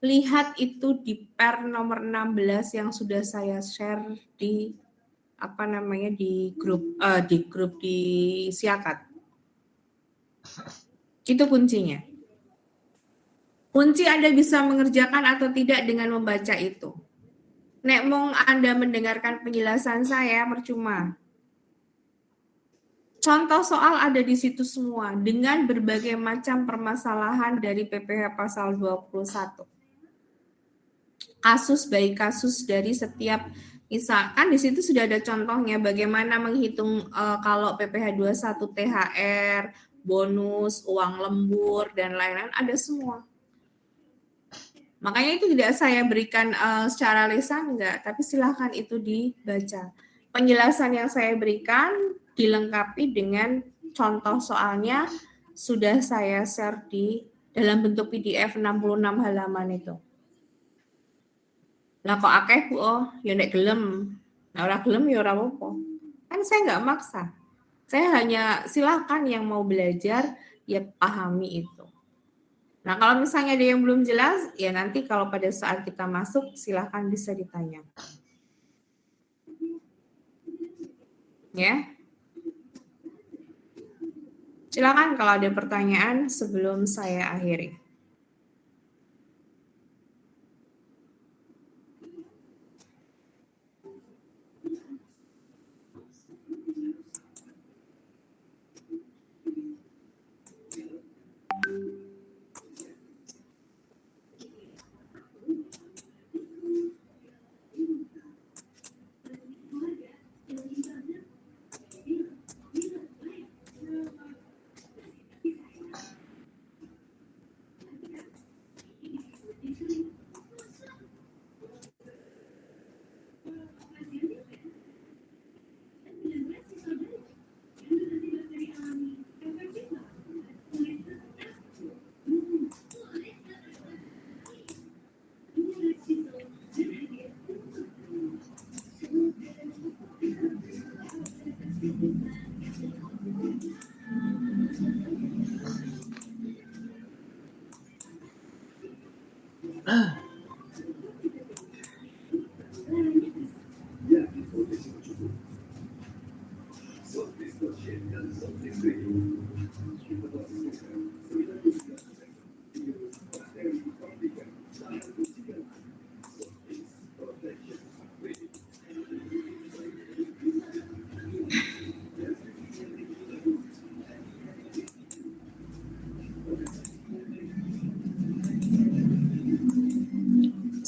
Lihat itu di per nomor 16 yang sudah saya share di di grup di Siakat. Itu kuncinya. Kunci Anda bisa mengerjakan atau tidak dengan membaca itu. Nek mong Anda mendengarkan penjelasan saya percuma. Contoh soal ada di situ semua dengan berbagai macam permasalahan dari PPh pasal 21. Kasus baik kasus dari setiap, misalkan di situ sudah ada contohnya bagaimana menghitung kalau PPh 21 THR, bonus, uang lembur dan lain-lain ada semua. Makanya itu tidak saya berikan secara lisan enggak, tapi silakan itu dibaca. Penjelasan yang saya berikan dilengkapi dengan contoh soalnya sudah saya share di dalam bentuk PDF 66 halaman itu. Lah kok akeh Bu, oh, ya nek gelem. Nah, ora gelem ya ora apa-apa. Kan saya nggak maksa. Saya hanya silakan yang mau belajar ya pahami itu. Nah, kalau misalnya ada yang belum jelas, ya nanti kalau pada saat kita masuk silakan bisa ditanya. Ya. Silakan kalau ada pertanyaan sebelum saya akhiri.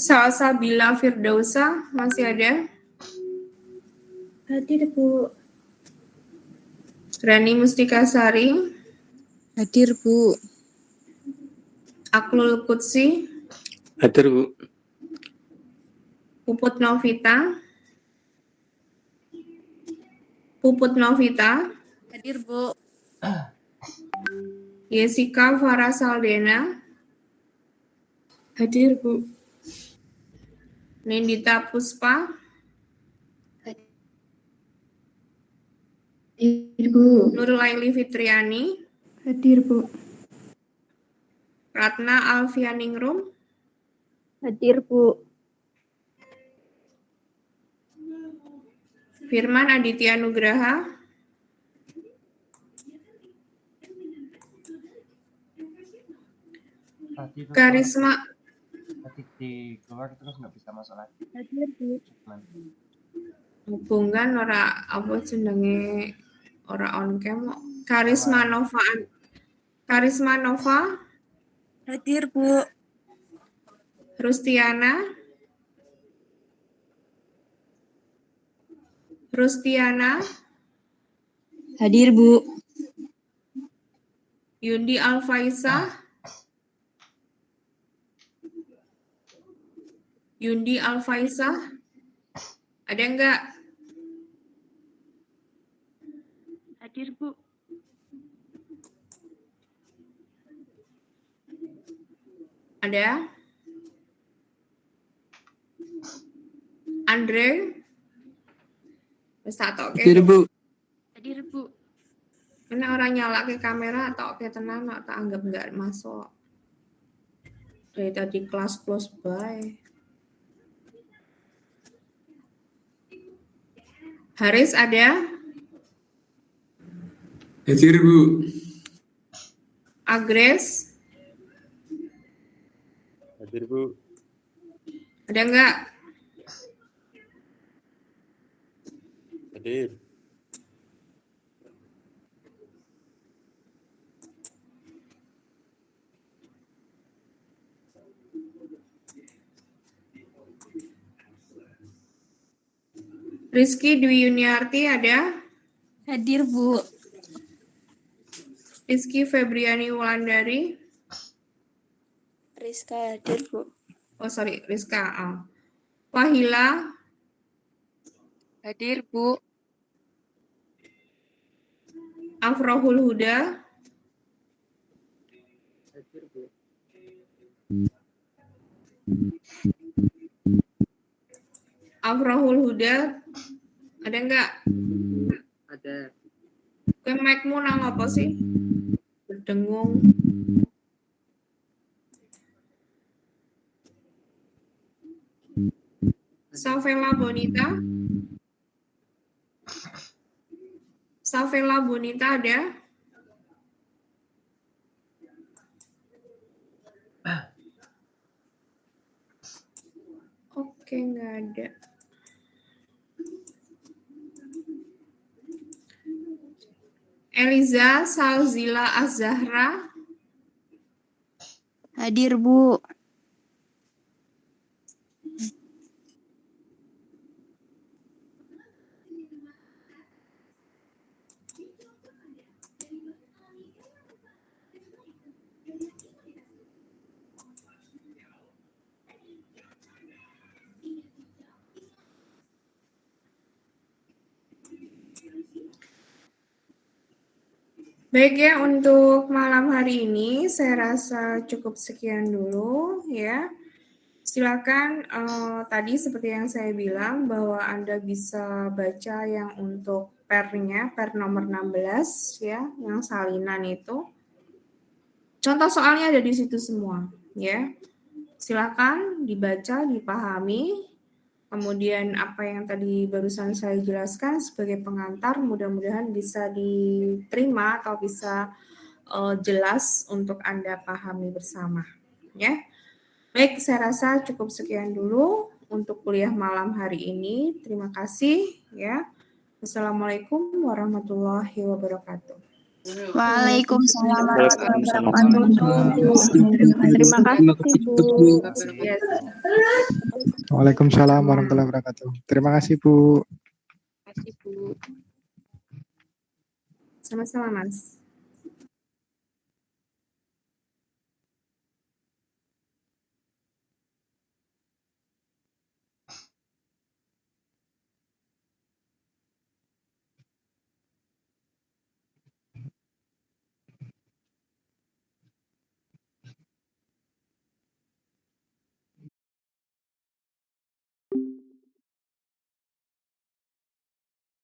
Salsabila Firdausa masih ada? Hadir, Bu. Rani Mustikasari, Hadir, Bu. Aklul Qudsi, Hadir, Bu. Puput Novita, Hadir, Bu. Jessica Farasaldena, Hadir, Bu. Nindita Puspa, Hadir, Bu. Nurlaili Fitriani, Hadir, Bu. Ratna Alfianingrum, Hadir, Bu. Firman Aditya Nugraha, Tadi itu Karisma, tadi di keluar terus nggak bisa masuk lagi. Hadir, Bu. hubungan ora apa jenenge ora on cam kok. Karisma Nova, Hadir, Bu. Rustiana, Hadir, Bu. Yundi Alfaisa, ada enggak? Hadir, Bu. Ada? Andre? Wis tak tokke. Hadir, Bu. Hadir, Bu. Mana orang nyala ke kamera atau oke tenan tak anggap enggak masuk. Dari tadi kelas close by. Haris ada? Hadir, Bu. Agres? Hadir, Bu. Ada enggak? Hadir. Rizky Dwi Yuniarti ada? Hadir, Bu. Rizky Febriani Wulandari? Rizka hadir, Bu. Oh sorry, Rizka. Wahila? Hadir, Bu. Afrohul Huda? Hadir, Bu. Afrohul Huda? Ada nggak? Ada. Ke mic-mu nang apa sih? Berdengung. Savela Bonita? Savela Bonita ada? Oke, nggak ada. Eliza Salzila Azahra? Hadir, Bu. Baik ya, untuk malam hari ini saya rasa cukup sekian dulu ya. Silakan tadi seperti yang saya bilang bahwa Anda bisa baca yang untuk pernya, per nomor 16 ya, yang salinan itu. Contoh soalnya ada di situ semua ya. Silakan dibaca, dipahami. Kemudian apa yang tadi barusan saya jelaskan sebagai pengantar mudah-mudahan bisa diterima atau bisa jelas untuk Anda pahami bersama ya. Baik, saya rasa cukup sekian dulu untuk kuliah malam hari ini. Terima kasih ya. Wassalamualaikum warahmatullahi wabarakatuh. Waalaikumsalam Waalaikumsalam. Terima kasih, Bu. Yes. Waalaikumsalam warahmatullahi wabarakatuh. Terima kasih, Bu. Terima kasih, Bu. Sama-sama, Mas.